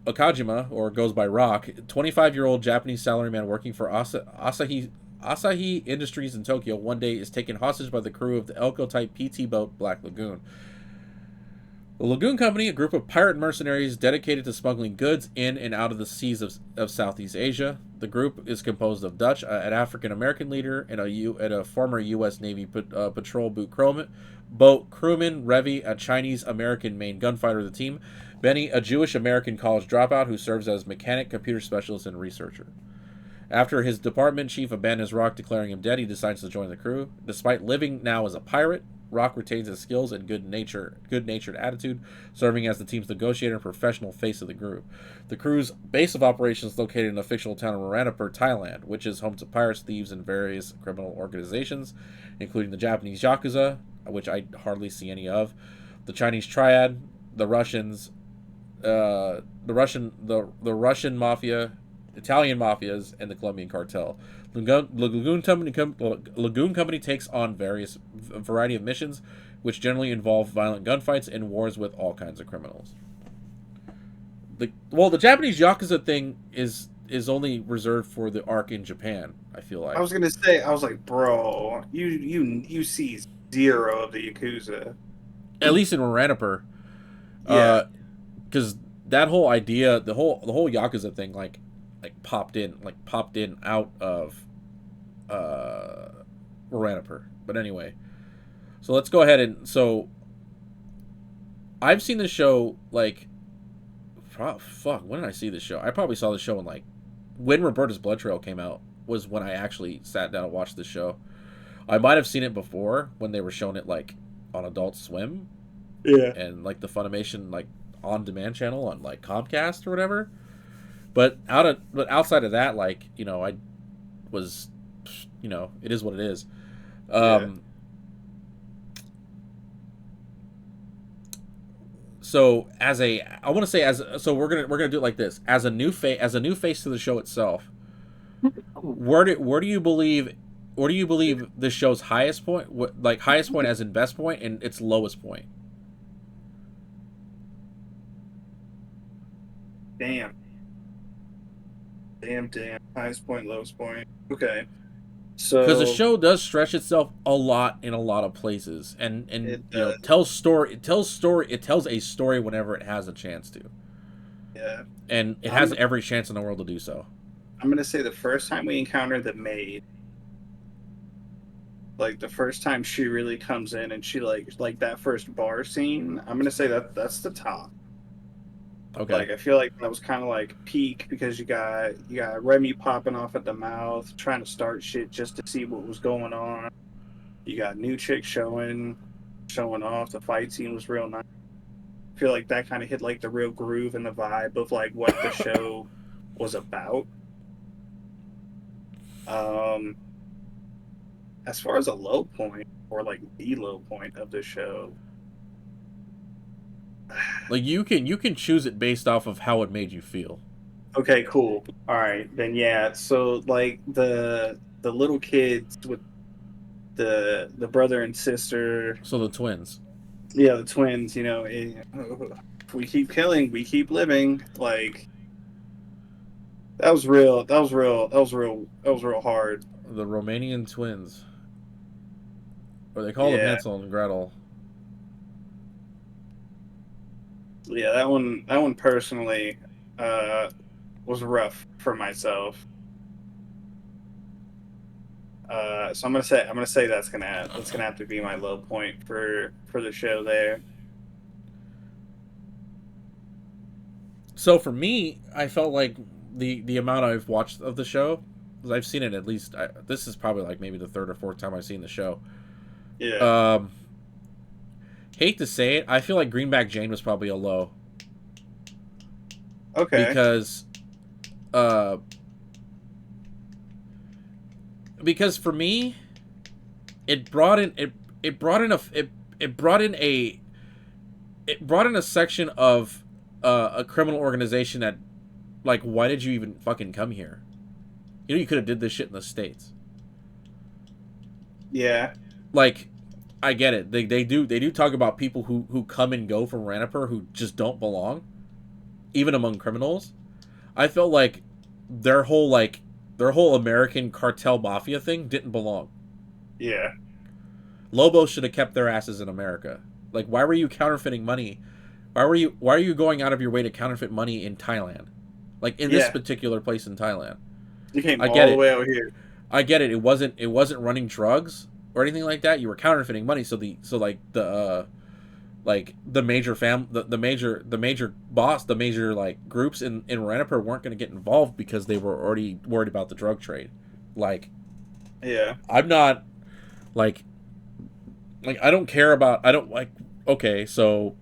Okajima, or goes by Rock, 25-year-old Japanese salaryman working for Asahi Industries in Tokyo, one day is taken hostage by the crew of the Elko-type PT boat Black Lagoon. The Lagoon Company, a group of pirate mercenaries dedicated to smuggling goods in and out of the seas of Southeast Asia. The group is composed of Dutch, an African American leader, and a former U.S. Navy patrol boat crewman, Revy, a Chinese American main gunfighter of the team, Benny, a Jewish American college dropout who serves as mechanic, computer specialist, and researcher. After his department chief abandons Rock, declaring him dead, he decides to join the crew. Despite living now as a pirate, Rock retains his skills and good-natured attitude, serving as the team's negotiator and professional face of the group. The crew's base of operations is located in the fictional town of Moranapur, Thailand, which is home to pirates, thieves, and various criminal organizations, including the Japanese Yakuza, which I hardly see any of, the Chinese Triad, the Russians, the Russian mafia, Italian mafias, and the Colombian cartel. Lagoon Company takes on a variety of missions, which generally involve violent gunfights and wars with all kinds of criminals. The Japanese Yakuza thing is only reserved for the arc in Japan. I feel I like, was gonna say, I was like, bro, you see zero of the Yakuza. at least in Ranipur, Yeah. because that whole idea, the whole Yakuza thing, popped in out of Ranipur. But anyway, so let's go ahead and I've seen this show like fuck, when did I see this show? I probably saw the show in like when Roberta's Blood Trail came out was when I actually sat down and watched this show. I might have seen it before when they were showing it like on Adult Swim Yeah. and like the Funimation like on demand channel on like Comcast or whatever. But outside of that, like, you know, I was, you know, it is what it is. Yeah. So I want to say so we're gonna do it like this as a new face to the show itself. Where do you believe this show's highest point, like highest point as in best point, and its lowest point? Damn. Damn. Highest point, lowest point. Okay. Because the So show does stretch itself a lot in a lot of places, and it you know it tells a story whenever it has a chance to, yeah. and it has I'm every chance in the world to do so. I'm gonna say the first time we encountered the maid, like the first time she really comes in and she like that first bar scene, I'm gonna say that's the top. Okay. Like I feel like that was kind of like peak because you got Remy popping off at the mouth, trying to start shit just to see what was going on. You got new chick showing off. The fight scene was real nice. I feel like that kind of hit like the real groove and the vibe of like what the show was about. Um, as far as a low point or like the low point of the show, Like you can choose it based off of how it made you feel. okay, cool. All right, then yeah. So like the little kids with the brother and sister. So the twins. Yeah, the twins. You know, if we keep killing, we keep living. Like that was real. That was real. That was real. That was real hard. The Romanian twins. Or they call them Yeah, Hansel and Gretel. yeah. That one. That one personally uh, was rough for myself. So I'm gonna say that's gonna have to be my low point for the show there. So for me, I felt like the amount I've watched of the show, because I've seen it at least. This is probably like maybe the third or fourth time I've seen the show. Yeah. Um, hate to say it, I feel like Greenback Jane was probably a low Okay. because, uh, because for me, it brought in it brought in it brought in a section of a criminal organization that, like, why did you even fucking come here? You know, you could have did this shit in the States. Yeah. Like, I get it. They do talk about people who come and go from Ranipur who just don't belong, even among criminals. I felt like their whole American cartel mafia thing didn't belong. Yeah. Lobos should have kept their asses in America. Like, why were you counterfeiting money? Why are you going out of your way to counterfeit money in Thailand? Like, in this Yeah. particular place in Thailand. You came I get all the it. way out here. I get it. It wasn't running drugs or anything like that. You were counterfeiting money. Like the major the major boss, the major like groups in Ranipur weren't going to get involved because they were already worried about the drug trade. Like, Yeah. I'm not like I don't care about, I don't like, okay, so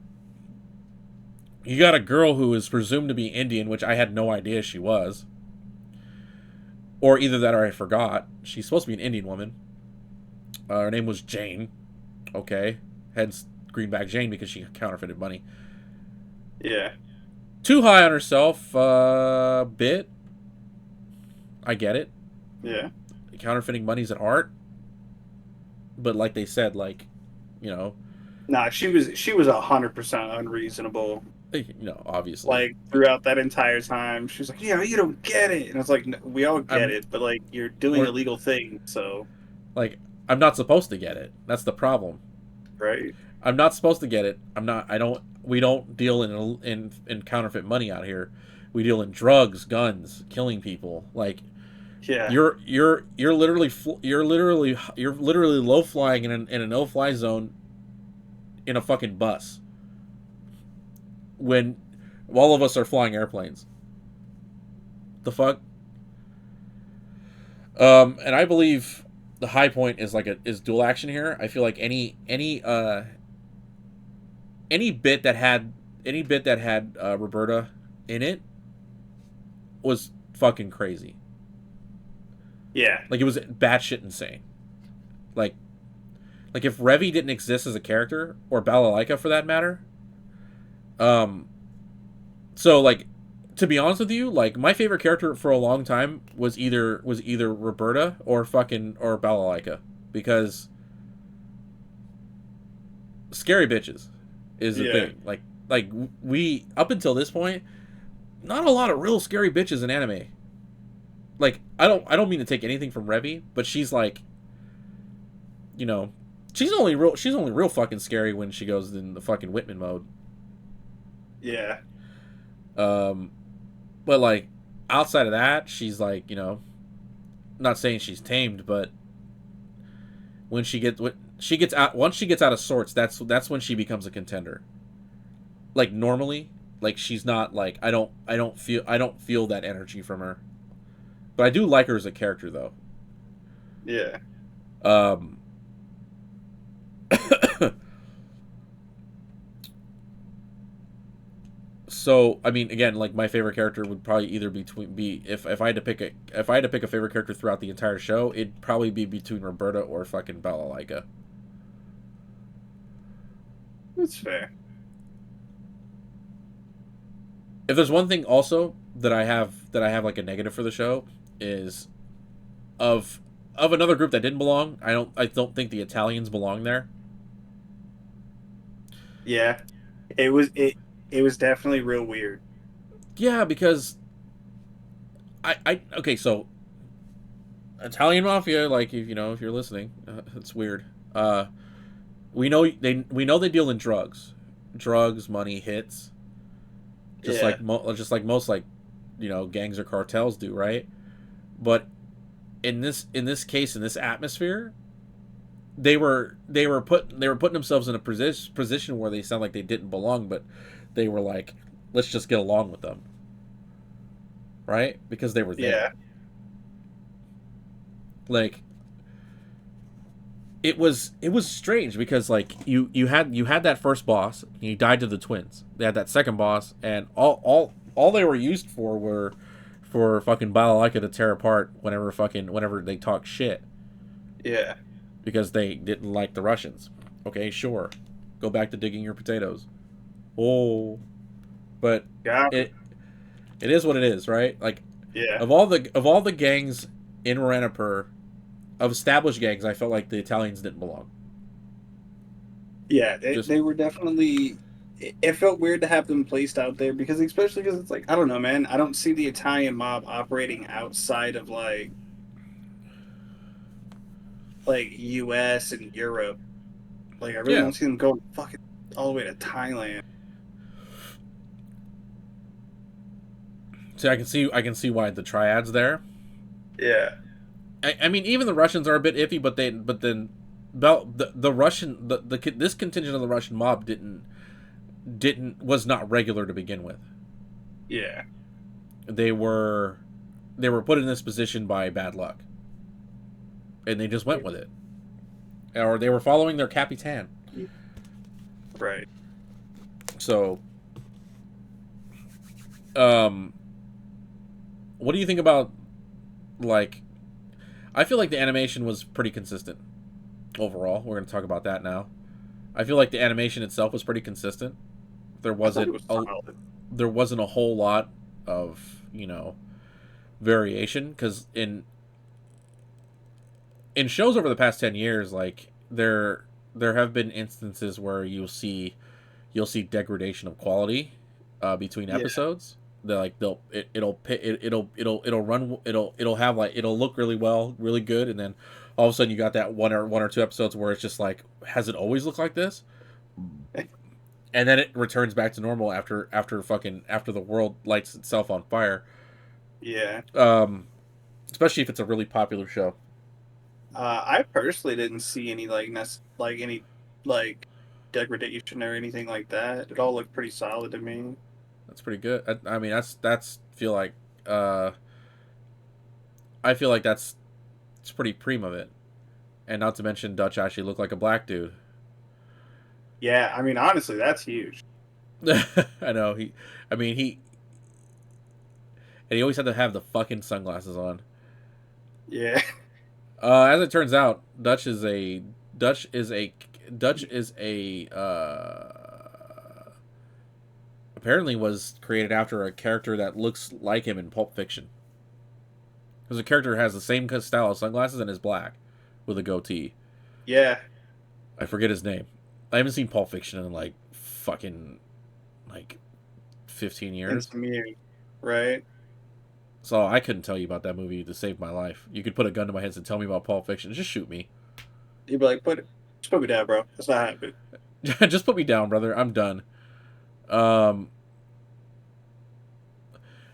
you got a girl who is presumed to be Indian, which I had no idea she was. Or either that or I forgot. She's supposed to be an Indian woman. Her name was Jane. Okay. Hence Greenback Jane, because she counterfeited money. Yeah. Too high on herself, bit. I get it. Yeah. Counterfeiting money's an art. But like they said, like, you know, Nah, she was 100% unreasonable. obviously. Like throughout that entire time, she was like, "Yeah, you don't get it," and I was like, no, "We all get I'm it, but like you're doing we're, illegal things, so like, I'm not supposed to get it. That's the problem. right." I'm not supposed to get it. I'm not. I don't. We don't deal in counterfeit money out here. We deal in drugs, guns, killing people. Like, Yeah. you're literally low flying in a no fly zone in a fucking bus when all of us are flying airplanes. The fuck. And I believe the high point is is dual action here. I feel like any bit that had Roberta in it was fucking crazy. Yeah. Like, it was batshit insane. Like if Revy didn't exist as a character, or Balalaika for that matter. So, like, to be honest with you, like, my favorite character for a long time was either Roberta or Balalaika, because scary bitches is the Yeah. thing. Like we, up until this point, not a lot of real scary bitches in anime. Like, I don't mean to take anything from Revy, but she's like, you know, she's only real fucking scary when she goes in the fucking Whitman mode. Yeah. But like, outside of that, she's like, not saying she's tamed, but when she gets out, once she gets out of sorts, that's when she becomes a contender. Like, normally, like, she's not like, I don't feel that energy from her. But I do like her as a character, though. Yeah. So, I mean, again, like, my favorite character would probably either be if I had to pick a favorite character throughout the entire show, it'd probably be between Roberta or fucking Balalaika. That's fair. If there's one thing also that I have like a negative for the show, is of of another group that didn't belong. I don't think the Italians belong there. Yeah, it was definitely real weird. Yeah, because I okay, so Italian mafia, like if you know if you're listening, it's weird. Uh, we know they deal in drugs, money, hits, Yeah, just like most like gangs or cartels do, right? But in this case, in this atmosphere, they were putting themselves in a position where they sound like they didn't belong, but they were like, let's just get along with them, right? Because they were there. yeah, Like it was strange because like you had that first boss, and you died to the twins. They had that second boss, and all they were used for fucking Balalaika to tear apart whenever they talk shit yeah, because they didn't like the Russians. Okay, sure, go back to digging your potatoes. Oh, but yeah, it it is what it is, right? Like yeah, of all the gangs in Ranipur, of established gangs, I felt like the Italians didn't belong. yeah. Just They were definitely. It felt weird to have them placed out there because, especially because it's like I don't know, man. I don't see the Italian mob operating outside of like U.S. and Europe. Like I really yeah. don't see them going fucking all the way to Thailand. See, I can see why the triads there. Yeah, I mean, even the Russians are a bit iffy, but then, the Russian the this contingent of the Russian mob didn't was not regular to begin with. yeah, They were they were put in this position by bad luck, and they just went with it, or they were following their capitan. right. So, um, what do you think about like? I feel like the animation was pretty consistent overall. We're going to talk about that now. I feel like the animation itself was pretty consistent. There I thought it wasn't was a solid. there wasn't a whole lot of variation because in shows over the past 10 years, like there have been instances where you'll see degradation of quality between Yeah, episodes. They're like it'll run it'll have like it'll look really well, really good, and then all of a sudden you got that one or two episodes where it's just like, has it always looked like this? And then it returns back to normal after the world lights itself on fire. yeah. Um, Especially if it's a really popular show. I personally didn't see any like any like degradation or anything like that. It all looked pretty solid to me. That's pretty good. I mean, uh, I feel like it's pretty prime of it. And not to mention, Dutch actually looked like a black dude. Yeah, I mean honestly, that's huge. I know I mean and he always had to have the fucking sunglasses on. Yeah, As it turns out, Dutch is a Dutch is a apparently was created after a character that looks like him in Pulp Fiction. Because the character has the same style of sunglasses and is black with a goatee. yeah. I forget his name. I haven't seen Pulp Fiction in like fucking like 15 And years. some you, right? So I couldn't tell you about that movie to save my life. You could put a gun to my head and tell me about Pulp Fiction. Just shoot me. You'd be like, just put me down, bro. That's not happening. Just put me down, brother. I'm done. Um,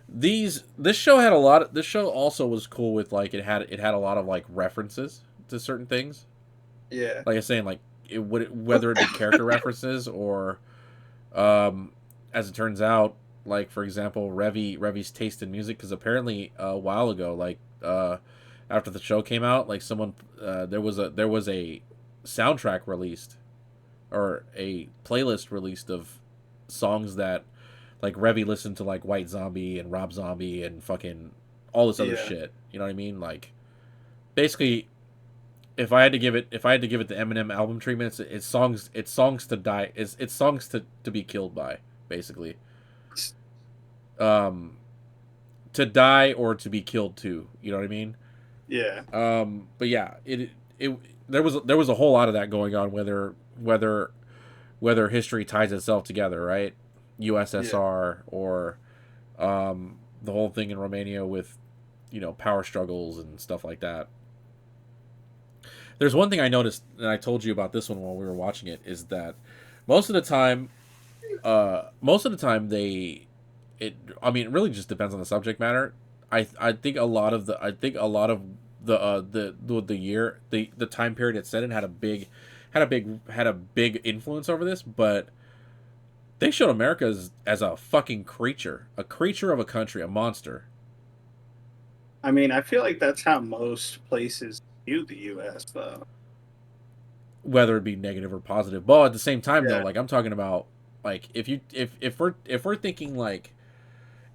this show had a lot. This show also was cool with like it had a lot of like references to certain things. Yeah, Like I was saying, like whether it be character references or, um, as it turns out, like for example, Revi's taste in music, because apparently a while ago, like after the show came out, like someone there was a soundtrack released or a playlist released of songs that like Revi listened to, like White Zombie and Rob Zombie and fucking all this other yeah, shit. You know what I mean? Like basically, if I had to give it the Eminem album treatment, it's songs to die, it's songs to be killed by, basically. Um, to die or to be killed too. You know what I mean? Yeah. But yeah, it there was a whole lot of that going on. Whether history ties itself together, right? Yeah. USSR or the whole thing in Romania with power struggles and stuff like that. There's one thing I noticed, and I told you about this one while we were watching it, is that most of the time, they, it. I mean, it really just depends on the subject matter. I think a lot of the year the time period it set in had a big influence over this, but they showed America as a fucking creature, a creature of a country, a monster. I mean, I feel like that's how most places view the U.S. though. Whether it be negative or positive. But at the same time, though, Yeah. like I'm talking about, like if we're thinking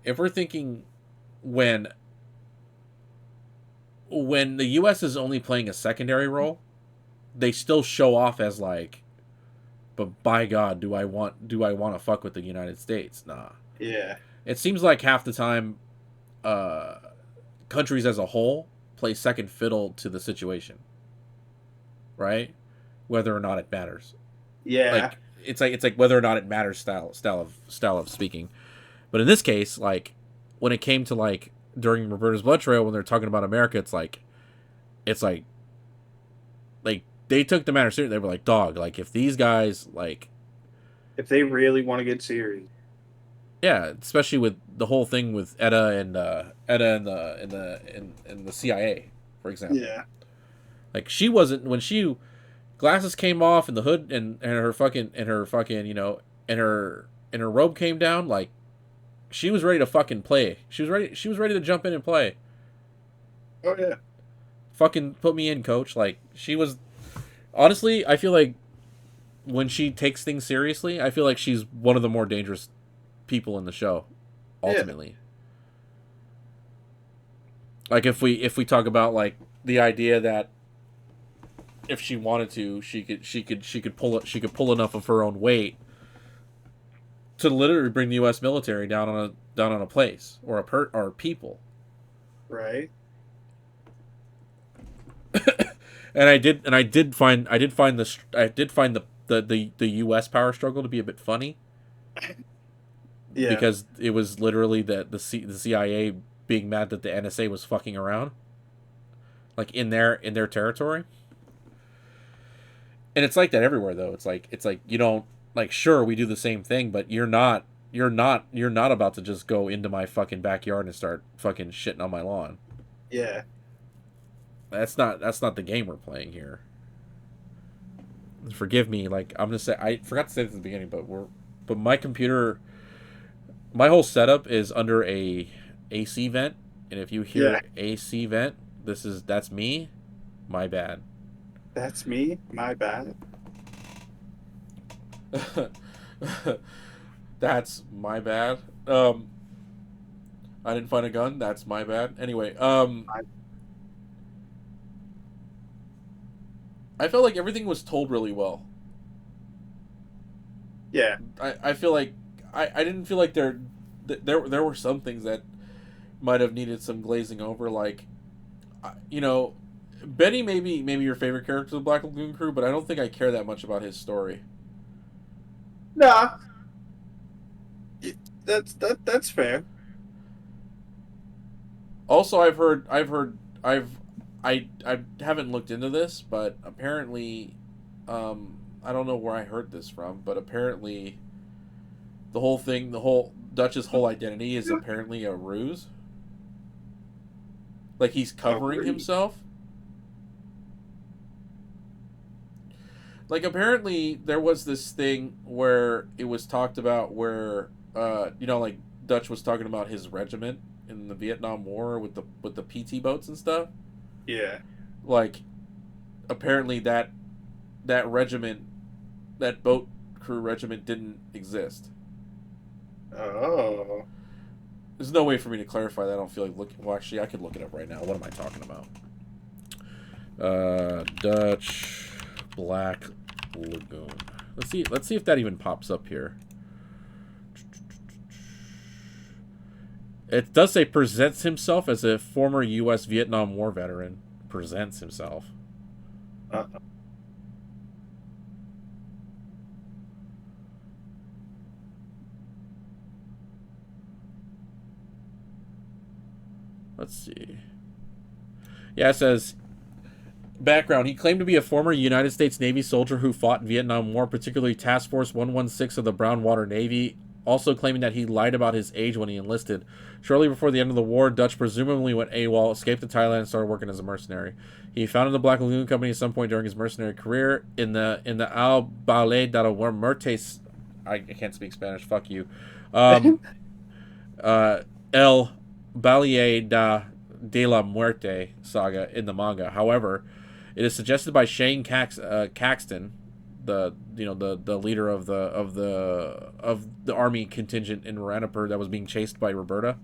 if we're thinking when the U.S. is only playing a secondary role, they still show off as like, but by God, do I want to fuck with the United States? Nah. Yeah. It seems like half the time, uh, countries as a whole play second fiddle to the situation, right? Whether or not it matters. Yeah. Like it's like whether or not it matters style of speaking. But in this case, like when it came to like during Roberta's Blood Trail when they're talking about America, it's like they took the matter seriously. They were like, dog, like if these guys like If they really want to get serious. yeah, especially with the whole thing with Etta and the CIA, for example. Yeah. Like she wasn't when she glasses came off and the hood and her fucking and her robe came down, like she was ready to fucking play. She was ready to jump in and play. Oh yeah. Fucking put me in, coach. Like she was honestly, I feel like when she takes things seriously, I feel like she's one of the more dangerous people in the show Yeah. ultimately. Like if we talk about like the idea that if she wanted to, she could pull enough of her own weight to literally bring the U.S. military down on a place or people. Right. And I did find the U.S. power struggle to be a bit funny Yeah. because it was literally the CIA being mad that the NSA was fucking around, like in their territory. And it's like that everywhere though. It's like you don't like sure we do the same thing, but you're not about to just go into my fucking backyard and start fucking shitting on my lawn. Yeah. That's not the game we're playing here. Forgive me, like I'm gonna say I forgot to say this at the beginning, but my computer, my whole setup is under a AC vent, and if you Yeah. hear AC vent, that's me. My bad. That's me. My bad. That's my bad. I didn't find a gun. That's my bad. Anyway, My, I felt like everything was told really well. yeah. I feel like I didn't feel like there were some things that might have needed some glazing over. Like, you know, Benny maybe your favorite character of the Black Lagoon crew, but I don't think I care that much about his story. Nah. That's fair. Also, I haven't looked into this, but apparently, I don't know where I heard this from, but apparently, the whole Dutch's whole identity is apparently a ruse. Like he's Oh, covering really? himself. Like apparently there was this thing where it was talked about where like Dutch was talking about his regiment in the Vietnam War with the PT boats and stuff. Yeah. Like apparently that regiment, that boat crew regiment didn't exist. Oh. There's no way for me to clarify that. I don't feel like looking. Well, actually, I could look it up right now. What am I talking about? Dutch Black Lagoon. Let's see if that even pops up here. It does say presents himself as a former U.S. Vietnam War veteran. presents himself. Uh, Let's see. Yeah, it says background. He claimed to be a former United States Navy soldier who fought in Vietnam War, particularly Task Force 116 of the Brown Water Navy, also claiming that he lied about his age when he enlisted. Shortly before the end of the war, Dutch presumably went AWOL, escaped to Thailand, and started working as a mercenary. He founded the Black Lagoon Company at some point during his mercenary career. In the Al Ballet de la Muertes, I can't speak Spanish, fuck you. Uh, El Ballet de la Muerte saga in the manga. However, it is suggested by Shane Caxton, the leader of the army contingent in Ranipur that was being chased by Roberta.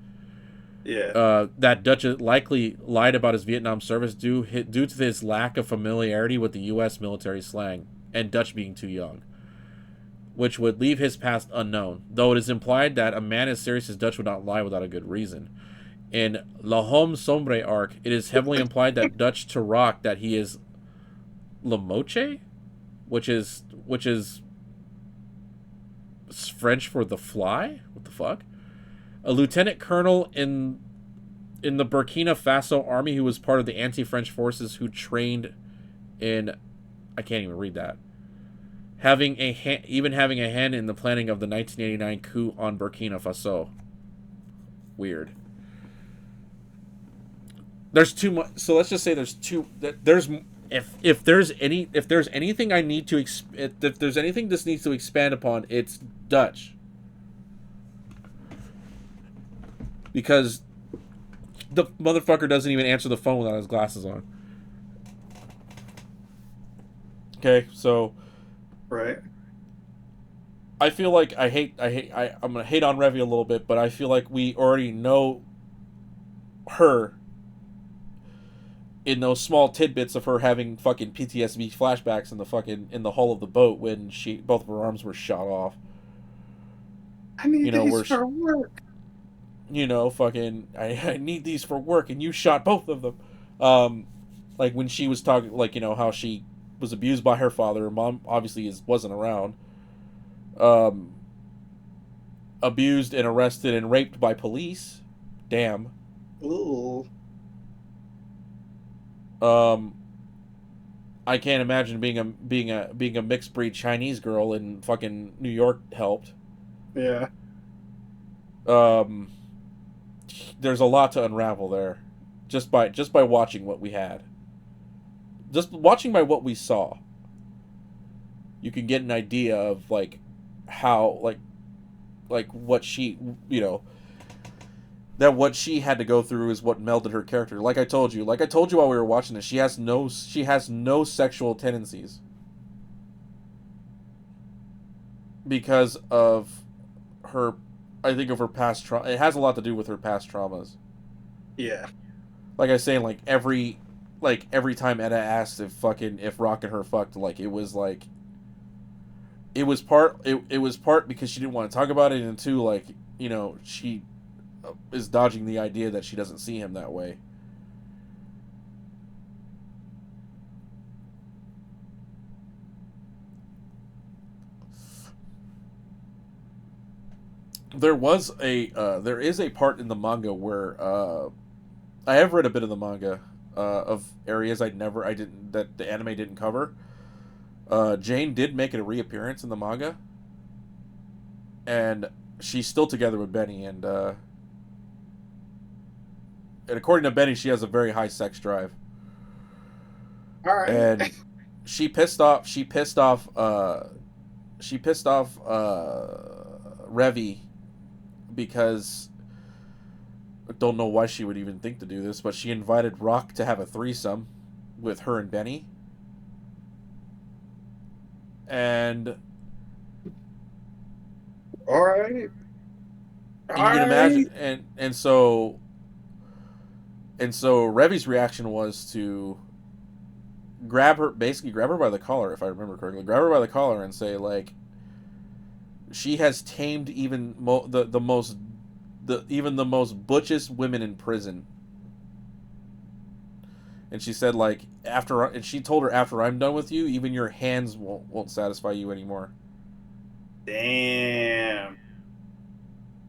yeah. That Dutch likely lied about his Vietnam service due to his lack of familiarity with the U.S. military slang and Dutch being too young, which would leave his past unknown. Though it is implied that a man as serious as Dutch would not lie without a good reason. In La Homme Sombre arc, it is heavily implied that Dutch to Rock that he is Lamoche, which is French for the fly. What the fuck? A lieutenant colonel in the Burkina Faso army who was part of the anti-French forces who trained in, I can't even read that. Having a hand in the planning of the 1989 coup on Burkina Faso. Weird. There's too much. So let's just say there's if there's anything I need to if there's anything this needs to expand upon, it's Dutch. Because the motherfucker doesn't even answer the phone without his glasses on. Okay, so Right. I feel like I'm gonna hate on Revy a little bit, but I feel like we already know her in those small tidbits of her having fucking PTSD flashbacks in the hull of the boat when both of her arms were shot off. I need these for work. Fucking I need these for work, and you shot both of them. Like when she was talking, like how she was abused by her father. Her mom obviously wasn't around. Abused and arrested and raped by police. Damn. Ooh. I can't imagine being a mixed breed Chinese girl in fucking New York helped. Yeah. There's a lot to unravel there, just by watching what we had. Just watching by what we saw, you can get an idea of like how like what she that what she had to go through is what melded her character. Like I told you while we were watching this, she has no sexual tendencies because of her. I think of her past trauma. It has a lot to do with her past traumas. Yeah. Like I was saying, every time Edda asked if Rock and her fucked, it was part because she didn't want to talk about it, and two, she is dodging the idea that she doesn't see him that way. There is a part in the manga where I have read a bit of the manga of areas that the anime didn't cover. Jane did make a reappearance in the manga, and she's still together with Benny, and according to Benny, she has a very high sex drive. All right. And she pissed off Revy because I don't know why she would even think to do this, but she invited Rock to have a threesome with her and Benny. And All right. you can imagine, and so Revy's reaction was to grab her by the collar, if I remember correctly, grab her by the collar and say, she has tamed even the most butchest women in prison. And she said like and she told her after I'm done with you, even your hands won't satisfy you anymore. Damn.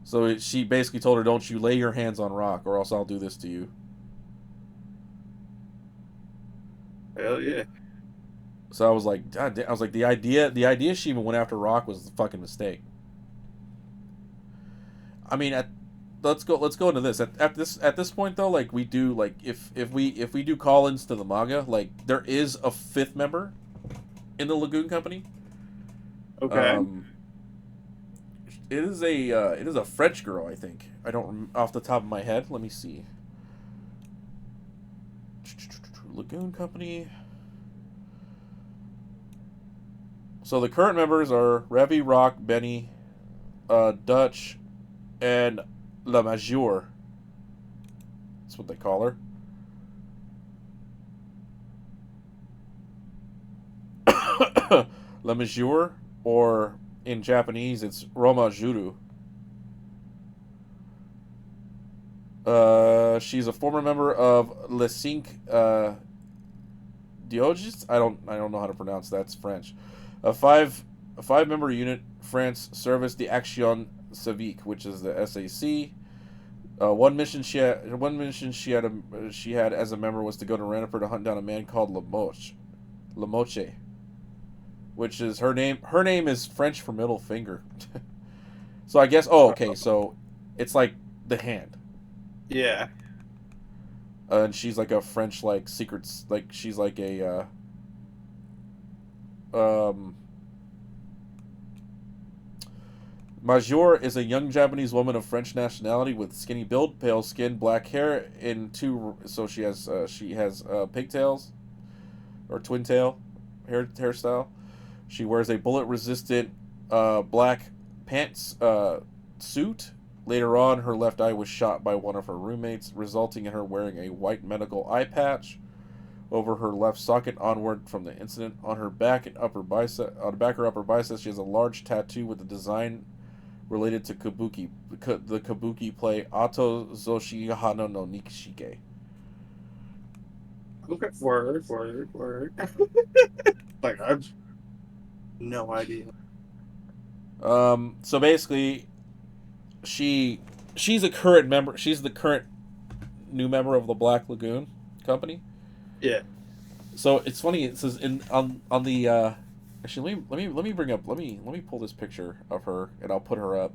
So she basically told her, don't you lay your hands on rock, or else I'll do this to you. Hell yeah. So I was like, God damn, I was like, the idea she even went after rock was a fucking mistake. I mean, let's go into this. At this point though, like we do like if we do call-ins to the manga, like there is a fifth member in the Lagoon Company. Okay. It is a French girl, I think. I don't off the top of my head. Let me see. Lagoon Company. So the current members are Ravi, Rock, Benny, Dutch, and La Major. That's what they call her. La Major, or in Japanese, it's Roma Juru. She's a former member of Les Cinq Dioges. I don't know how to pronounce that. It's French. A five member unit, France Service d'Action Civique, which is the SAC. One mission she had as a member was to go to Ranifer to hunt down a man called Lamoche, which is her name. Her name is French for middle finger. So I guess. Oh, okay. So it's like the hand. Yeah. And she's like a French like secrets. Like she's like a. Major is a young Japanese woman of French nationality with skinny build, pale skin, black hair, and so she has pigtails or twin tail hairstyle. She wears a bullet resistant black pants suit. Later on, her left eye was shot by one of her roommates, resulting in her wearing a white medical eye patch over her left socket onward from the incident. On her back and upper bicep, she has a large tattoo with a design related to kabuki, the kabuki play Ato Zoshi Hano no Nikishige. Okay. Word. Like I've no idea. So basically, she's a current member. She's the current new member of the Black Lagoon Company. Yeah. So it's funny. It says on the actually let me bring up let me pull this picture of her and I'll put her up.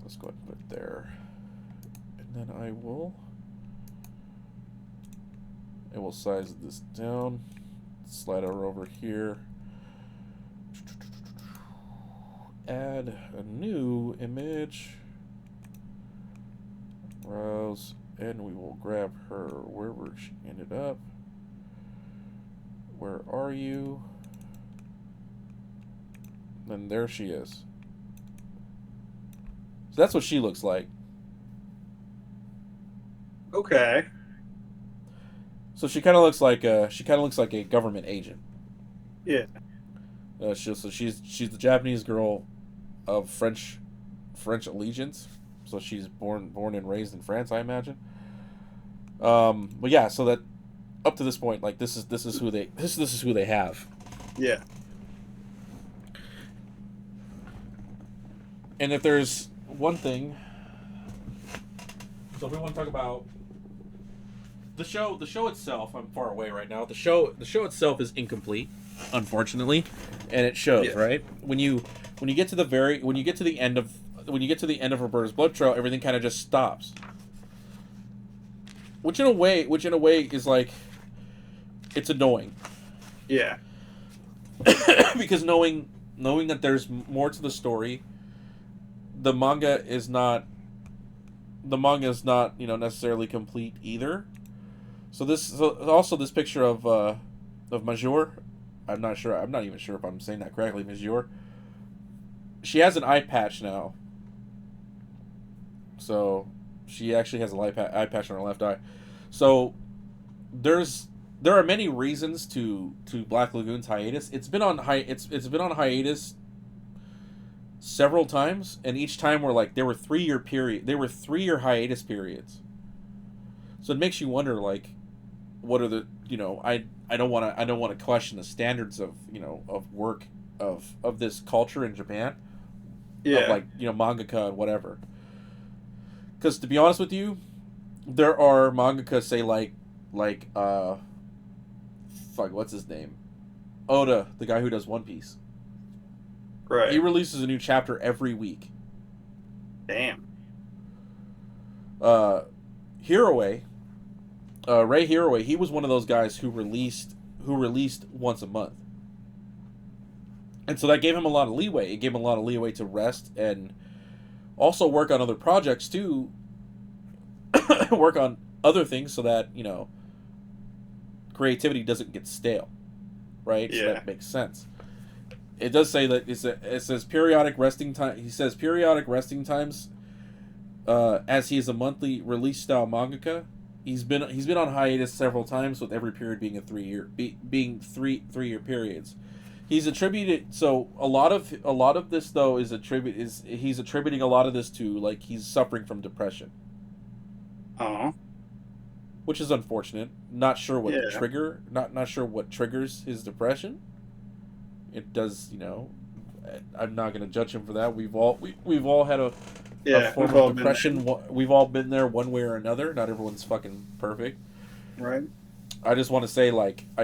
Let's go ahead and put it there, and then I will size this down. Slide her over here. Add a new image. Browse, and we will grab her wherever she ended up. Where are you? And there she is. So that's what she looks like. Okay. So she kind of looks like a government agent. Yeah. She's the Japanese girl of French allegiance. So she's born and raised in France, I imagine. But yeah, so that up to this point, like this is who they have. Yeah. And if there's one thing, so if we want to talk about the show itself, I'm far away right now. The show itself is incomplete, unfortunately, and it shows, right? When you get to the end of Roberta's Blood Trail, everything kind of just stops. Which in a way is like, it's annoying. Yeah. Because knowing that there's more to the story, the manga is not necessarily complete either. So also this picture of Major, I'm not even sure if I'm saying that correctly, Major. She has an eye patch now. So she actually has an eye patch on her left eye. So there are many reasons to Black Lagoon's hiatus. It's been on hiatus several times, and each time were like there were 3 year period. They were 3 year hiatus periods. So it makes you wonder, like, what are the I don't want to question the standards of of work of this culture in Japan, of Yeah. like mangaka and whatever. Because to be honest with you, there are mangaka say like fuck, what's his name, Oda, the guy who does One Piece. He Right. releases a new chapter every week. Damn. uh Hiroe, Ray Hiroe, he was one of those guys who released once a month, and so that gave him a lot of leeway. It gave him a lot of leeway to rest and also work on other projects too, work on other things so that creativity doesn't get stale, right? So Yeah. that makes sense. It does say that it says periodic resting time. He says periodic resting times, as he is a monthly release style mangaka. He's been on hiatus several times, with every period being being three-year periods. He's attributed, so a lot of this though is he's attributing a lot of this to, like, he's suffering from depression, Oh. which is unfortunate. Not sure what the Yeah. trigger, not sure what triggers his depression. It does, I'm not going to judge him for that. We've all had a Yeah. form We've of all been there. depression. We've all been there one way or another. Not everyone's fucking perfect. Right. I just want to say, like, I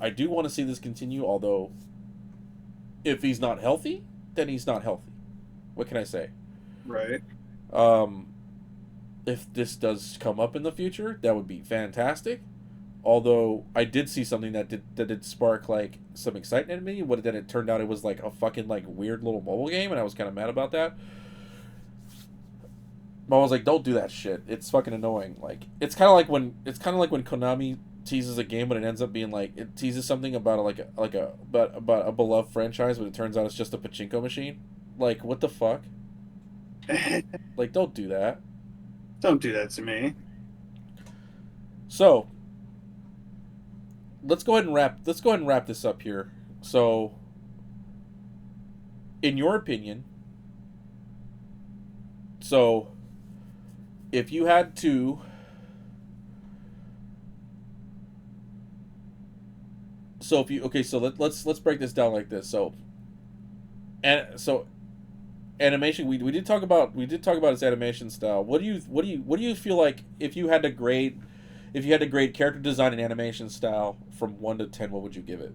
I do want to see this continue. Although, if he's not healthy, then he's not healthy. What can I say? Right. Um, if this does come up in the future, that would be fantastic. Although I did see something that did spark, like, some excitement in me. What then it turned out, it was like a fucking, like, weird little mobile game, and I was kind of mad about that. But I was like, don't do that shit. It's fucking annoying. Like, it's kind of like when Konami teases a game, but it ends up being like, it teases something about about a beloved franchise, but it turns out it's just a pachinko machine. Like, what the fuck? Like, don't do that. Don't do that to me. So let's go ahead and wrap this up here. So, in your opinion, so if you had to, so if you okay, so let's break this down like this. So animation, we did talk about its animation style. What do you feel like, if you had to grade character design and animation style from 1 to 10, what would you give it?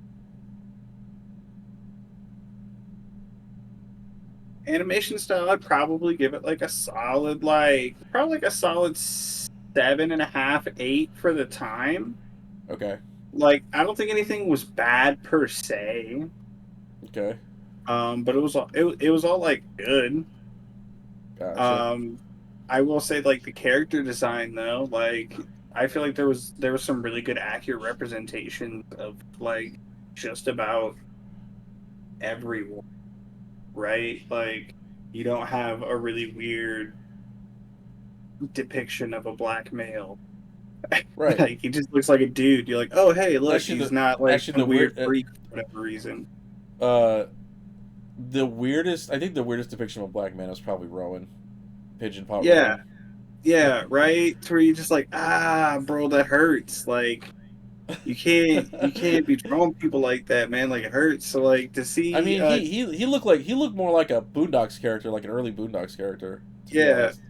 Animation style, I'd probably give it like a solid, probably like a solid 7.5, 8 for the time. Okay. Like, I don't think anything was bad per se. Okay. But it was all like good. Gotcha. Um, I will say, like, the character design though, like, I feel like there was some really good accurate representation of, like, just about everyone, right? Like, you don't have a really weird depiction of a black male. Right. Like, he just looks like a dude. You're like, oh, hey, look, Actually, he's the not like actually some the weird weird freak for whatever reason. uh I think the weirdest depiction of a black man is probably Rowan, Pigeon Pot Yeah, Rowan. yeah, right. To where you're just like, ah, bro, that hurts. Like, you can't be drawing people like that, man. Like, it hurts. So, like, to I see, mean, he looked more like a Boondocks character, like an early Boondocks character, to be yeah, honest.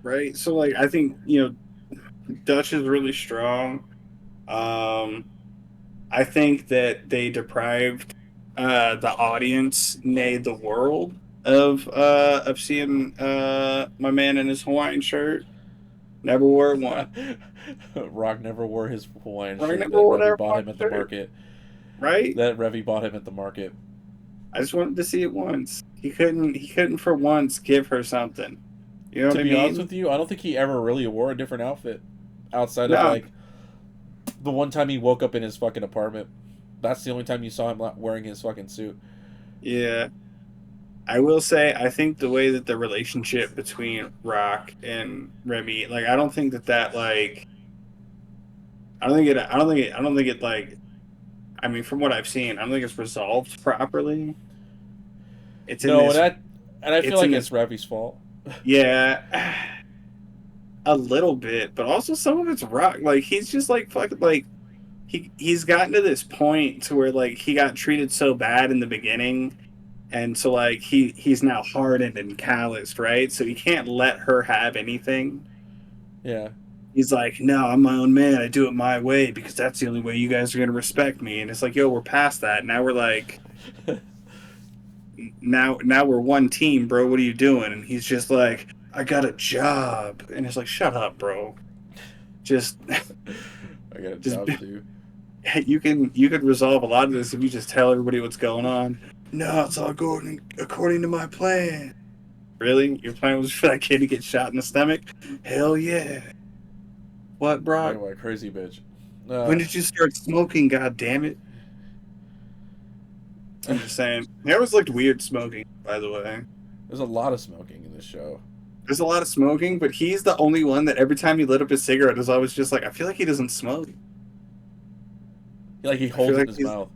right. So, like, I think, Dutch is really strong. Um, I think that they deprived the audience, nay, the world, of seeing my man in his Hawaiian shirt. Never wore one. Rock never wore his Hawaiian I shirt never that wore Revy that bought Hawaiian him at the shirt, market. right? That Revy bought him at the market. I just wanted to see it once. He couldn't for once give her something. You know To what I be honest mean? with you, I don't think he ever really wore a different outfit outside of, No. like, the one time he woke up in his fucking apartment. That's the only time you saw him wearing his fucking suit. Yeah. I will say, I think the way that the relationship between Rock and Remy, like, I don't think that like, I don't think it like, I mean, from what I've seen, I don't think it's resolved properly. It's in No, this. and I feel It's like in it's this. Revy's fault. Yeah, a little bit, but also some of it's rock. Like he's just like fucking like he's gotten to this point to where like he got treated so bad in the beginning, and so like he's now hardened and calloused, right? So he can't let her have anything. Yeah. He's like, no, I'm my own man. I do it my way because that's the only way you guys are gonna respect me. And it's like, yo, we're past that. Now we're like, now we're one team, bro. What are you doing? And he's just like, I got a job. And it's like, shut up, bro. Just, I got a just job to do. you could resolve a lot of this if you just tell everybody what's going on. No, it's all going according to my plan. Really? Your plan was for that kid to get shot in the stomach? Hell yeah. What, Like Brock? a crazy bitch. When did you start smoking? God damn it! I'm just saying. He always looked weird smoking. By the way, There's a lot of smoking in this show. there's a lot of smoking, but he's the only one that every time he lit up his cigarette is always just like, I feel like he doesn't smoke. Like he I feel holds it in like his he's mouth.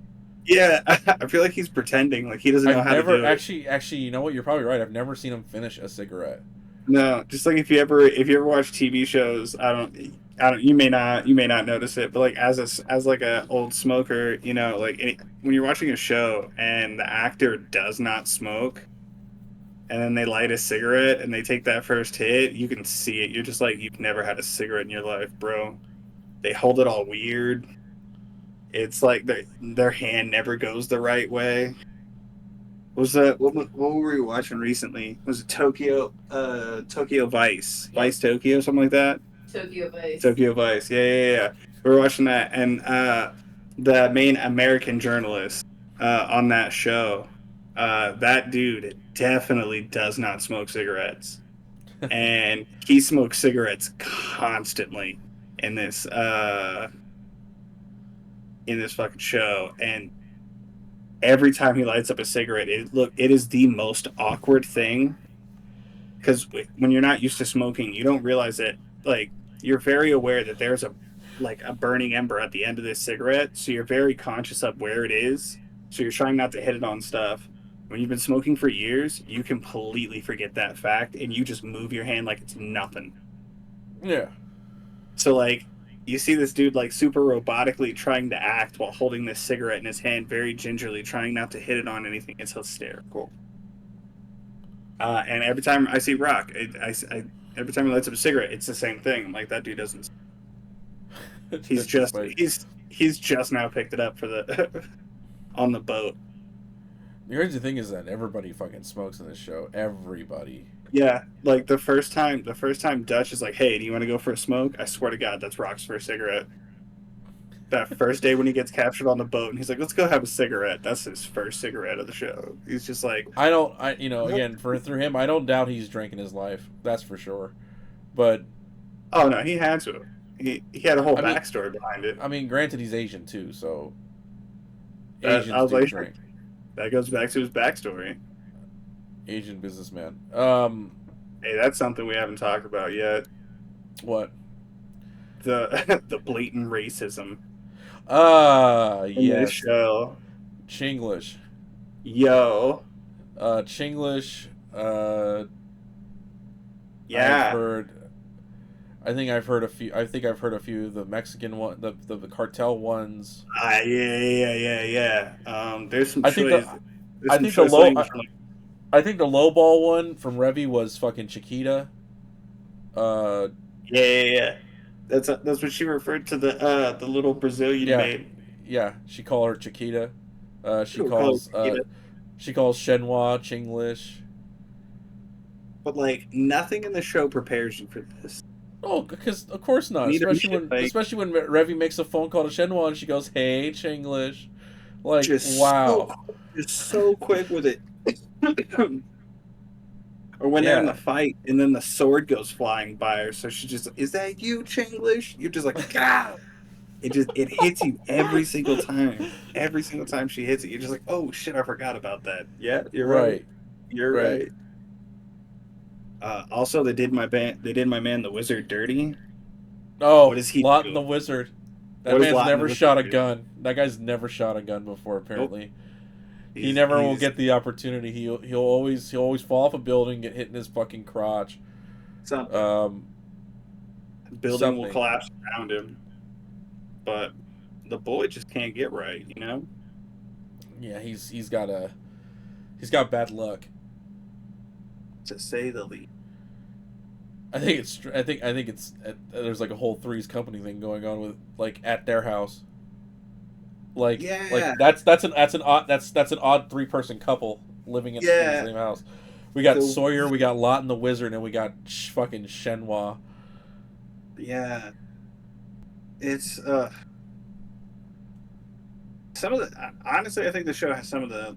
yeah. I feel like he's pretending like he doesn't know I've how to never do it. actually. You know what? You're probably right. I've never seen him finish a cigarette. No, just like if you ever watch TV shows, I don't you may not notice it, but like as like a old smoker, like when you're watching a show and the actor does not smoke and then they light a cigarette and they take that first hit, you can see it. You're just like you've never had a cigarette in your life, bro. They hold it all weird. It's like their hand never goes the right way. Was that what were we watching recently? Was it Tokyo Vice, Yep. Vice Tokyo, something like that? Tokyo Vice. Tokyo Vice, yeah, yeah, yeah. We were watching that, and the main American journalist on that show, that dude definitely does not smoke cigarettes, and he smokes cigarettes constantly in this fucking show, and every time he lights up a cigarette, it is the most awkward thing because when you're not used to smoking, you don't realize that like you're very aware that there's a burning ember at the end of this cigarette, so you're very conscious of where it is. So you're trying not to hit it on stuff. When you've been smoking for years, you completely forget that fact and you just move your hand like it's nothing. Yeah. So like you see this dude like super robotically trying to act while holding this cigarette in his hand very gingerly, trying not to hit it on anything. It's hysterical. And every time I see Rock, every time he lights up a cigarette, it's the same thing. I'm like, that dude doesn't. He's just Like, he's just now picked it up for the on the boat. the crazy thing is that everybody fucking smokes in this show. Everybody. Yeah, like the first time Dutch is like, "Hey, do you want to go for a smoke?" I swear to God, that's Rock's first cigarette. That first day when he gets captured on the boat, and he's like, "Let's go have a cigarette." That's his first cigarette of the show. He's just like, Again, through him, I don't doubt he's drinking his life. That's for sure. But "Oh no, he had to. He had a whole I mean, backstory behind it." granted, he's Asian too, so I Asians was do like, drink. that goes back to his backstory. Asian businessman. Hey, that's something we haven't talked about yet. What? The blatant racism in this Yes, show. Chinglish. Yo, Chinglish. I've yeah, heard. I think I've heard a few. I think I've heard a few of the Mexican one, the cartel ones. yeah. There's some I think choice. the There's I some think the choice low. language. I think the low ball one from Revy was fucking Chiquita. Uh, Yeah. That's what she referred to the little Brazilian yeah, maid. yeah. She called her Chiquita. She We'll call her calls Chiquita. she calls Shenhua Chinglish. But like nothing in the show prepares you for this. Oh, because of course not. Neither like Especially when Revy makes a phone call to Shenhua and she goes, "Hey, Chinglish." Like, just wow. just so quick with it. Or when they're in the Yeah, fight and then the sword goes flying by her, so she just, is that you, Chinglish? You're just like, God. It hits you every single time. Every single time she hits it, you're just like, oh shit, I forgot about that. Yeah, you're right. right, You're right. right. Also, they did my man the wizard dirty. What Oh, does he Lot and do? the Wizard. That What does man's Lot and the never wizard shot a do? gun. That guy's never shot a gun before, Nope. apparently. He never will get the opportunity. He'll always fall off a building, get hit in his fucking crotch. Something. The building will Something. collapse around him, but the boy just can't get right, you know. Yeah, he's got bad luck. To say the least. I think it's there's like a whole Three's Company thing going on with like at their house. Like that's an odd 3-person couple living in the same house. We got Sawyer, we got Lot and the Wizard, and we got fucking Shenhua. Yeah, it's some of the honestly, I think the show has some of the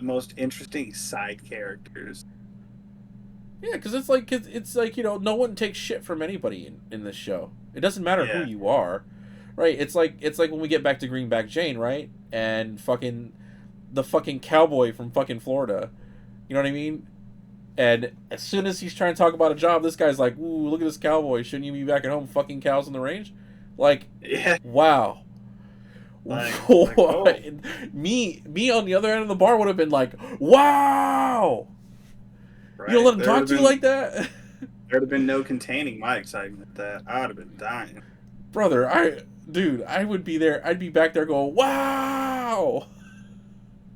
most interesting side characters. Yeah, because it's like no one takes shit from anybody in this show. It doesn't matter who you are, right? It's like when we get back to Greenback Jane, right? And the fucking cowboy from fucking Florida, you know what I mean? And as soon as he's trying to talk about a job, this guy's like, "Ooh, look at this cowboy! Shouldn't you be back at home fucking cows on the range?" Like, wow. Oh. Me on the other end of the bar would have been like, "Wow." Right. You don't let him talk to you like that? There'd have been no containing my excitement at that. I would have been dying. Brother, I would be there. I'd be back there going, "Wow!"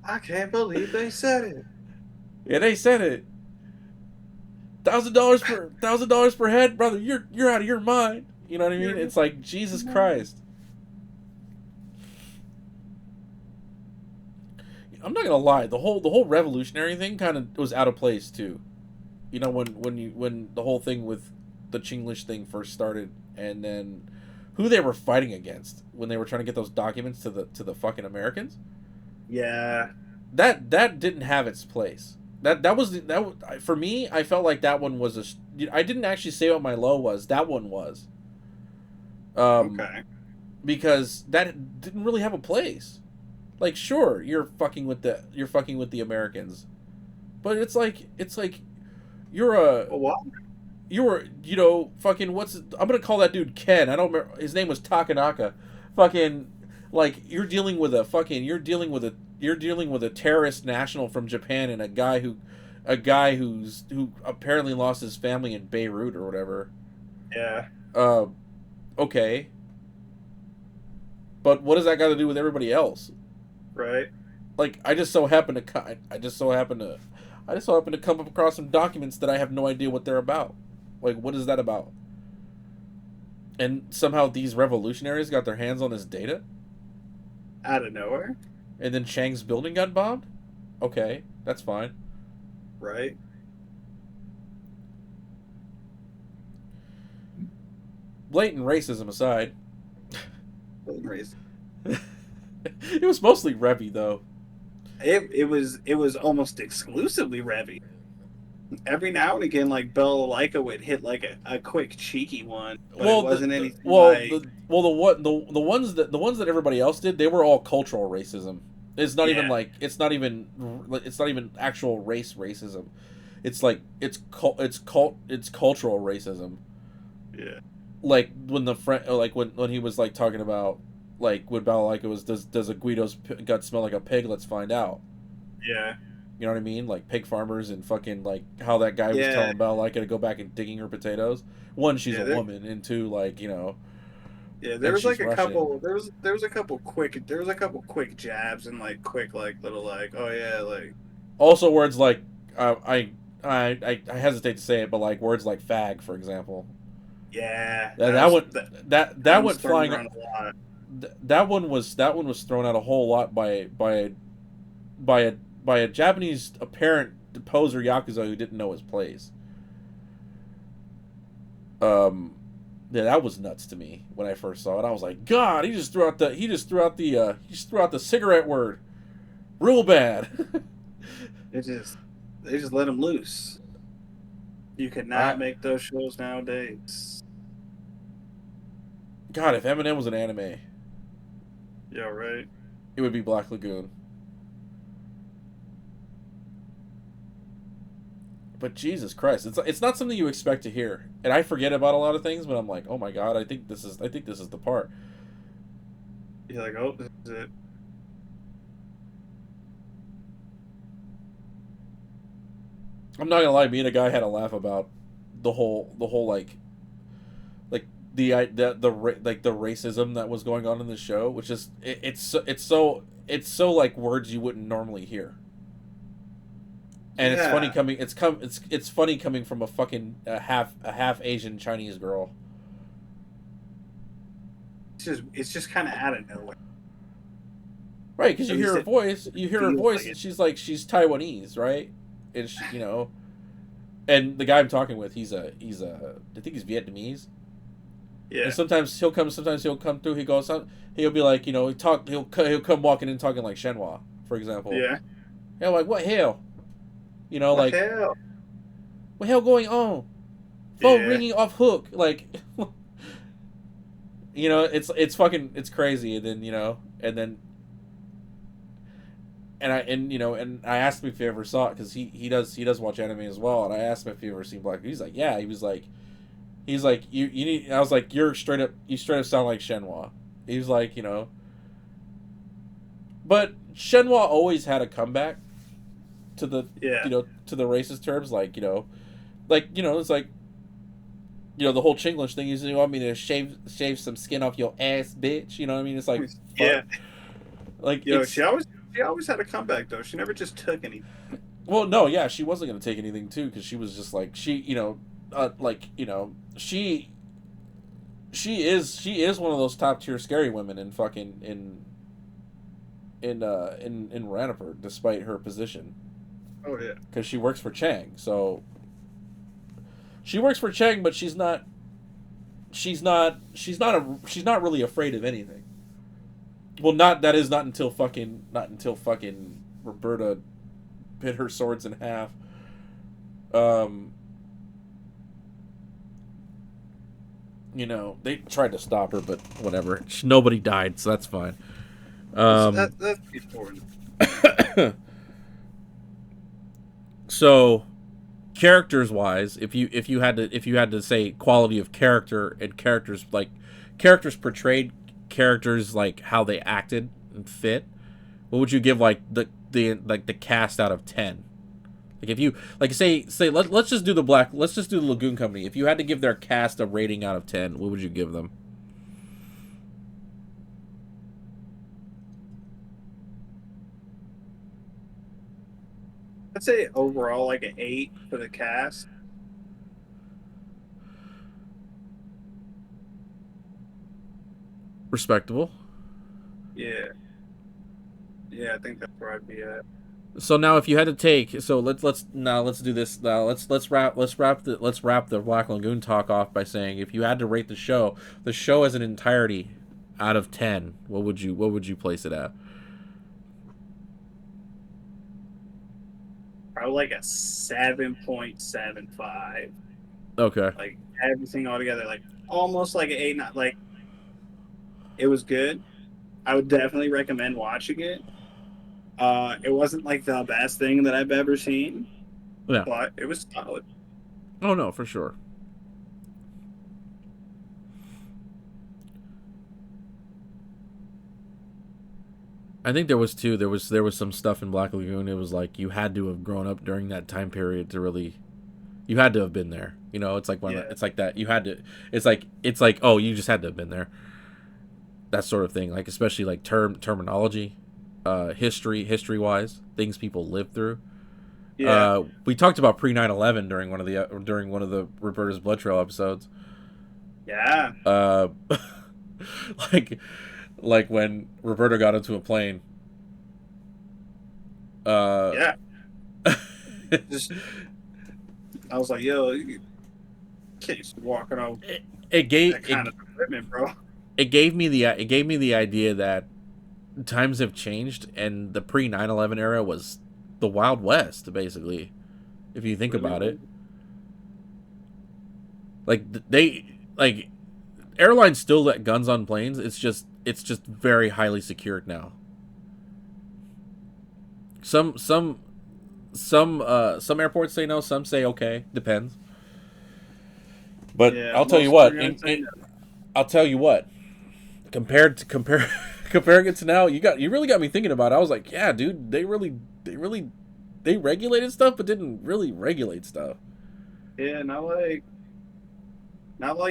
I can't believe they said it. Yeah, they said it. $1,000 per head, brother. You're out of your mind. You know what I mean? It's like Jesus Christ. I'm not gonna lie. The whole revolutionary thing kind of was out of place too. You know, when the whole thing with the Chinglish thing first started, and then who they were fighting against when they were trying to get those documents to the fucking Americans. Yeah. That didn't have its place. That was for me. I felt like that one was I didn't actually say what my low was. That one was. Okay. Because that didn't really have a place. Like, sure, you're fucking with the Americans, but it's like you're a what? You were fucking I'm gonna call that dude Ken. I don't remember, his name was Takanaka. Fucking like you're dealing with a terrorist national from Japan and a guy who apparently lost his family in Beirut or whatever. Yeah. Okay. But what does that got to do with everybody else? Right. Like I just so happen to come across some documents that I have no idea what they're about. Like, what is that about? And somehow these revolutionaries got their hands on this data? Out of nowhere? And then Chang's building got bombed? Okay, that's fine. Right. Blatant racism aside. Blatant racism. It was mostly Revy, though. It was almost exclusively Revy. Every now and again, like Bella Laika would hit like a quick cheeky one, but it wasn't anything. The ones that everybody else did, they were all cultural racism. It's not even like it's not even actual racism. It's like it's cultural racism. Yeah. Like when when he was like talking about like when Bella Laika was does a Guido's gut smell like a pig? Let's find out. Yeah. You know what I mean? Like pig farmers and fucking like how that guy was telling Bella Laika to go back and digging her potatoes. One, she's a woman, and two, like Yeah, there was like a couple. There was a couple quick jabs and like quick like little like oh yeah like. Also, words like I hesitate to say it, but like words like fag, for example. Yeah. That went flying. That one was thrown out a whole lot by a Japanese apparent poser yakuza who didn't know his place. Yeah, that was nuts to me when I first saw it. I was like, God, he just threw out the cigarette word, real bad. They just let him loose. You could not make those shows nowadays. God, if Eminem was an anime, yeah, right, it would be Black Lagoon. But Jesus Christ, it's not something you expect to hear, and I forget about a lot of things. But I'm like, oh my God, I think this is the part. You're like, oh, this is it. I'm not gonna lie, me and a guy had a laugh about the whole like like the racism that was going on in the show, which is it's so like words you wouldn't normally hear. And it's funny Yeah, coming it's funny coming from a fucking a half Asian Chinese girl. it's just kind of out of nowhere. Right, because At least it you hear her feels voice, like and it. she's Taiwanese, right? And and the guy I'm talking with, I think he's Vietnamese. And Yeah, sometimes he'll come through. He'll be like, he'll come walking in talking like Shenhua, for example. yeah. Yeah, like what hell, What like hell? what hell going on? Phone Yeah, ringing off hook, like, it's crazy, and then and I asked him if he ever saw it because he does watch anime as well, and I asked him if he ever seen Black. He's like, yeah. He's like you need. I was like, you straight up sound like Shenhua. He was like, but Shenhua always had a comeback to the yeah, to the racist terms, it's like the whole Chinglish thing is, you want me to shave some skin off your ass, bitch. You know what I mean? It's like, fuck. yeah. Like, Yo, she always had a comeback though. She never just took anything. well, no, yeah, she wasn't gonna take anything too, because she was just like, she is one of those top tier scary women in fucking in Ranipur, despite her position, Oh yeah, because she works for Chang. So she works for Chang, but she's not really afraid of anything. Well, not until fucking Roberta bit her swords in half. Um, they tried to stop her, but whatever. Nobody died, so that's fine. that's important. So characters wise, if you had to say quality of character and characters portrayed, characters like how they acted and fit, what would you give like the cast out of 10? Like, if you like say let's just do the Lagoon Company. If you had to give their cast a rating out of 10, what would you give them? I'd say overall like an 8 for the cast. Respectable. Yeah, yeah. I think that's where I'd be at. So now, if you had to take, so let's do this. Now let's wrap the Black Lagoon talk off by saying, if you had to rate the show as an entirety out of 10, what would you place it at? Probably like a 7.75. Okay. Like everything all together, like almost like an 8. Not like it was good. I would definitely recommend watching it. It wasn't like the best thing that I've ever seen, Yeah. but it was solid. Oh no, for sure. I think there was two. There was some stuff in Black Lagoon. It was like you had to have grown up during that time period to really. You had to have been there. It's like Yeah, it's like that. You had to. It's like oh, you just had to have been there. That sort of thing. Like, especially like terminology, history wise, things people lived through. yeah. We talked about pre 9/11 during one of the Roberta's Blood Trail episodes. Yeah. Uh, like like when Roberta got into a plane. Uh, Yeah. Just I was like, yo, you can't just be walking on it gave that kind of equipment, bro. it gave me the idea that times have changed, and the pre 9/11 era was the Wild West, basically. If you think about it, Really? like airlines still let guns on planes. It's just very highly secured now. Some airports say no, some say okay, depends. But Yeah, I'll tell you most of them what, are gonna say no. I'll tell you what, compared to comparing it to now, you really got me thinking about it. I was like, yeah, dude, they really they regulated stuff, but didn't really regulate stuff. Yeah, not like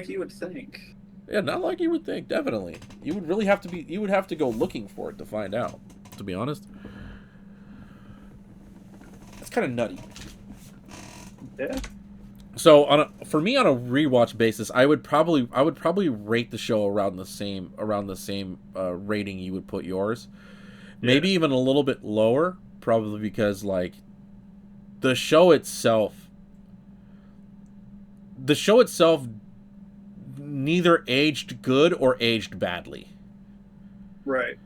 you would think. Yeah, not like you would think. Definitely, you would really have to be. You would have to go looking for it to find out. To be honest, it's kind of nutty. Yeah. So for me on a rewatch basis, I would probably rate the show around the same rating you would put yours. Maybe even a little bit lower, probably because like the show itself neither aged good or aged badly. Right.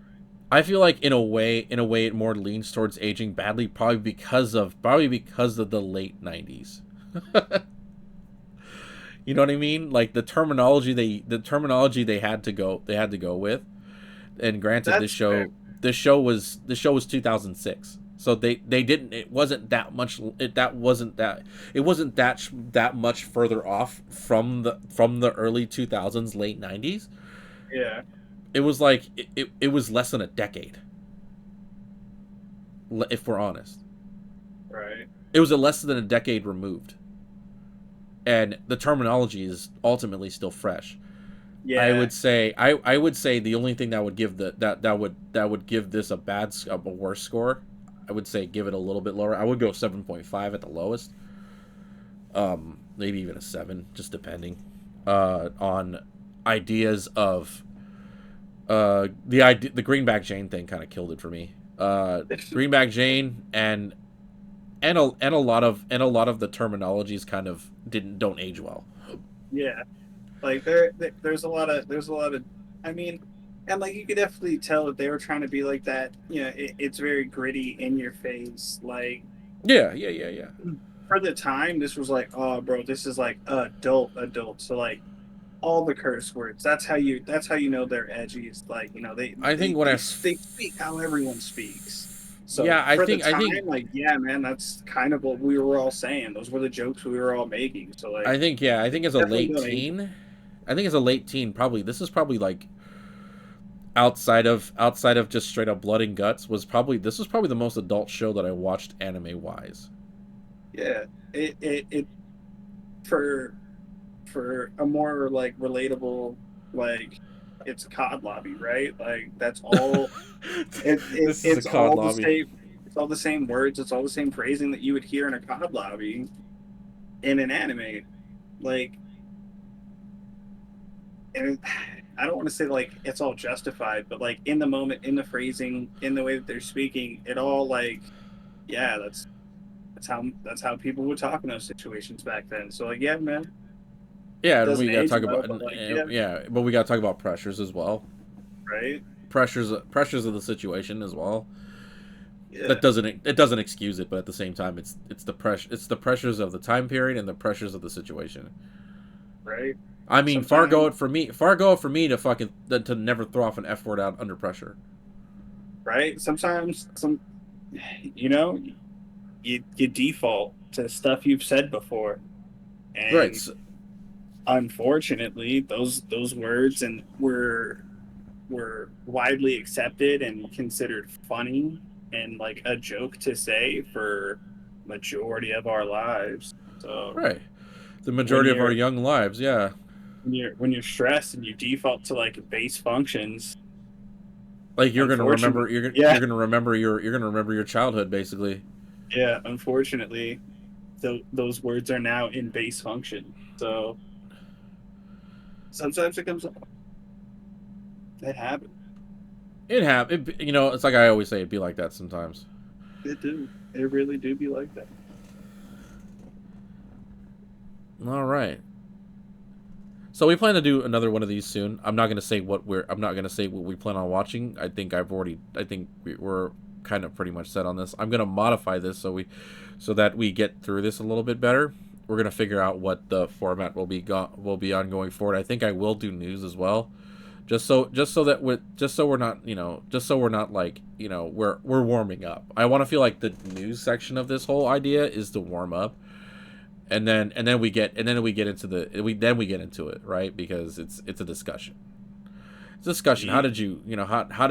I feel like in a way it more leans towards aging badly, probably because of the late 90s. You know what I mean? Like the terminology they had to go with. And granted, That's fair. this show was 2006. So they didn't it wasn't that much it wasn't that much further off from the early 2000s, late 90s. Yeah. It was like it was less than a decade, if we're honest. Right. It was a less than a decade removed, and the terminology is ultimately still fresh. Yeah. I would say the only thing that would give that would give this a worse score, I would say give it a little bit lower. I would go 7.5 at the lowest. Maybe even a 7, just depending on ideas of the Greenback Jane thing kind of killed it for me. Greenback Jane and a lot of the terminologies kind of don't age well. Yeah. Like there's a lot of I mean, and like you could definitely tell that they were trying to be like that. You know, it's very gritty, in your face. Like Yeah. for the time, this was like, oh, bro, this is like adult. So like all the curse words. That's how you know they're edgy. It's like, you know, I think when they speak how everyone speaks. So yeah, for the time, like, yeah, man, that's kind of what we were all saying. Those were the jokes we were all making. So like, I think as a definitely late don't age. teen, probably this is probably like outside of just straight up blood and guts this was probably the most adult show that I watched anime wise. Yeah, it for a more like relatable, like, it's a COD lobby, right? Like that's all. This is a It's COD all the lobby. same. It's all the same words. It's all the same phrasing that you would hear in a COD lobby in an anime. Like, and I don't want to say like it's all justified, but like in the moment, in the phrasing, in the way that they're speaking, it all like, yeah, that's how people would talk in those situations back then. So like, yeah, man, Yeah, and we doesn't got to age talk well, about but like, yeah, yeah, but we got to talk about pressures as well. right, Pressures of the situation as well. yeah, It doesn't excuse it, but at the same time, it's the pressures of the time period and the pressures of the situation. right. I mean, Sometimes, far go it for me to to never throw off an F word out under pressure. right. Sometimes you know, you default to stuff you've said before, Right. and unfortunately, those words and were widely accepted and considered funny and like a joke to say for majority of our lives. So Right. The when majority of our you're young lives, yeah. when you're stressed and you default to like base functions, Like unfortunately, yeah, you're gonna remember your childhood basically. yeah, unfortunately, those words are now in base function. So sometimes it comes up. That happens. You know, it's like I always say, it'd be like that sometimes. It do. It really do be like that. All right. So we plan to do another one of these soon. I'm not gonna say what we plan on watching. I think we're kind of pretty much set on this. I'm gonna modify this so that we get through this a little bit better. We're gonna figure out what the format will be on going forward. I think I will do news as well, just so we're not, just so we're not like, we're warming up. I want to feel like the news section of this whole idea is to warm up, and then we get into we get into it, right? Because it's a discussion. It's a discussion. How did you, how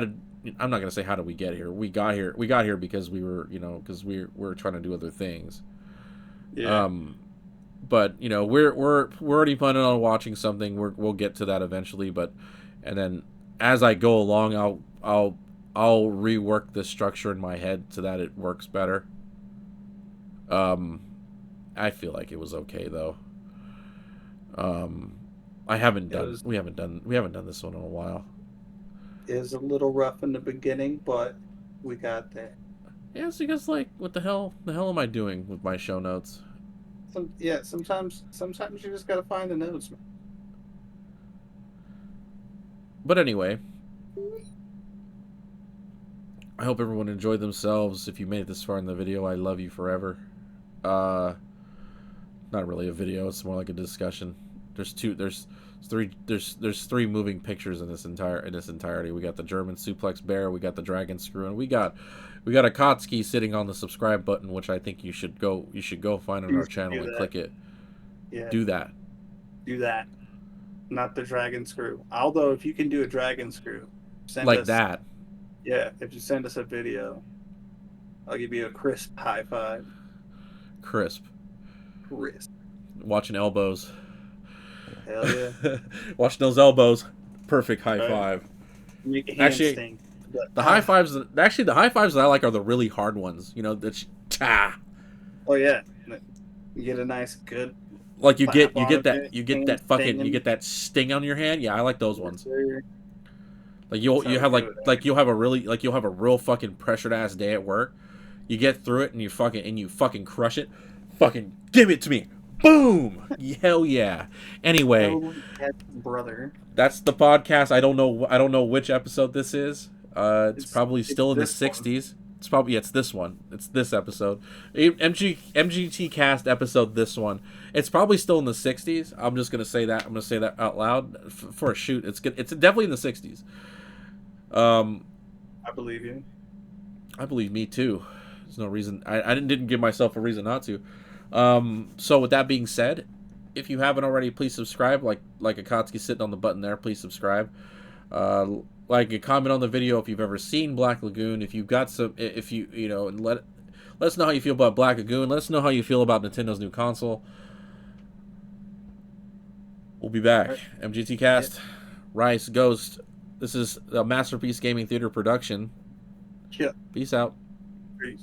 did I'm not gonna say how did we get here. We got here because we were, because we're trying to do other things. Yeah. But we're already planning on watching something. We'll get to that eventually. And then as I go along, I'll rework the structure in my head so that it works better. I feel like it was okay though. We haven't done this one in a while. It was a little rough in the beginning, but we got there. Yeah, so you guys what the hell am I doing with my show notes? Sometimes you just gotta find the notes, man. But anyway, I hope everyone enjoyed themselves. If you made it this far in the video, I love you forever. Not really a video, it's more like a discussion. There's three moving pictures in this entirety. We got the German suplex bear, we got the dragon screw, and we got Akatsuki sitting on the subscribe button, which I think you should go find on our channel and click it. Yeah. Do that. Not the dragon screw. Although if you can do a dragon screw, send like us, that. Yeah, if you send us a video, I'll give you a crisp high five. Crisp. Watching elbows. Hell yeah. Watching those elbows. Perfect high five. Make a hand sting. The high fives. Actually, the high fives that I like are the really hard ones. Cha. Oh yeah. You get a nice good. Like you get that sting on your hand. Yeah, I like those ones. Like you'll have a real fucking pressured ass day at work. You get through it and you fucking crush it. Fucking give it to me. Boom! Hell yeah. Anyway, brother. That's the podcast. I don't know which episode this is. It's probably still in the 60s. It's this one. It's this episode. MGT cast episode this one. It's probably still in the 60s. I'm just gonna say that. I'm gonna say that out loud for a shoot. It's good. It's definitely in the 60s. I believe you. I believe me too. There's no reason. I didn't give myself a reason not to. So with that being said, if you haven't already, please subscribe. Like Akatsuki sitting on the button there. Please subscribe. Like a comment on the video if you've ever seen Black Lagoon. If you've got some, if and let us know how you feel about Black Lagoon. Let us know how you feel about Nintendo's new console. We'll be back. Right. MGT Cast, Rice, Ghost. This is a Masterpiece Gaming Theater production. Yeah. Peace out. Peace.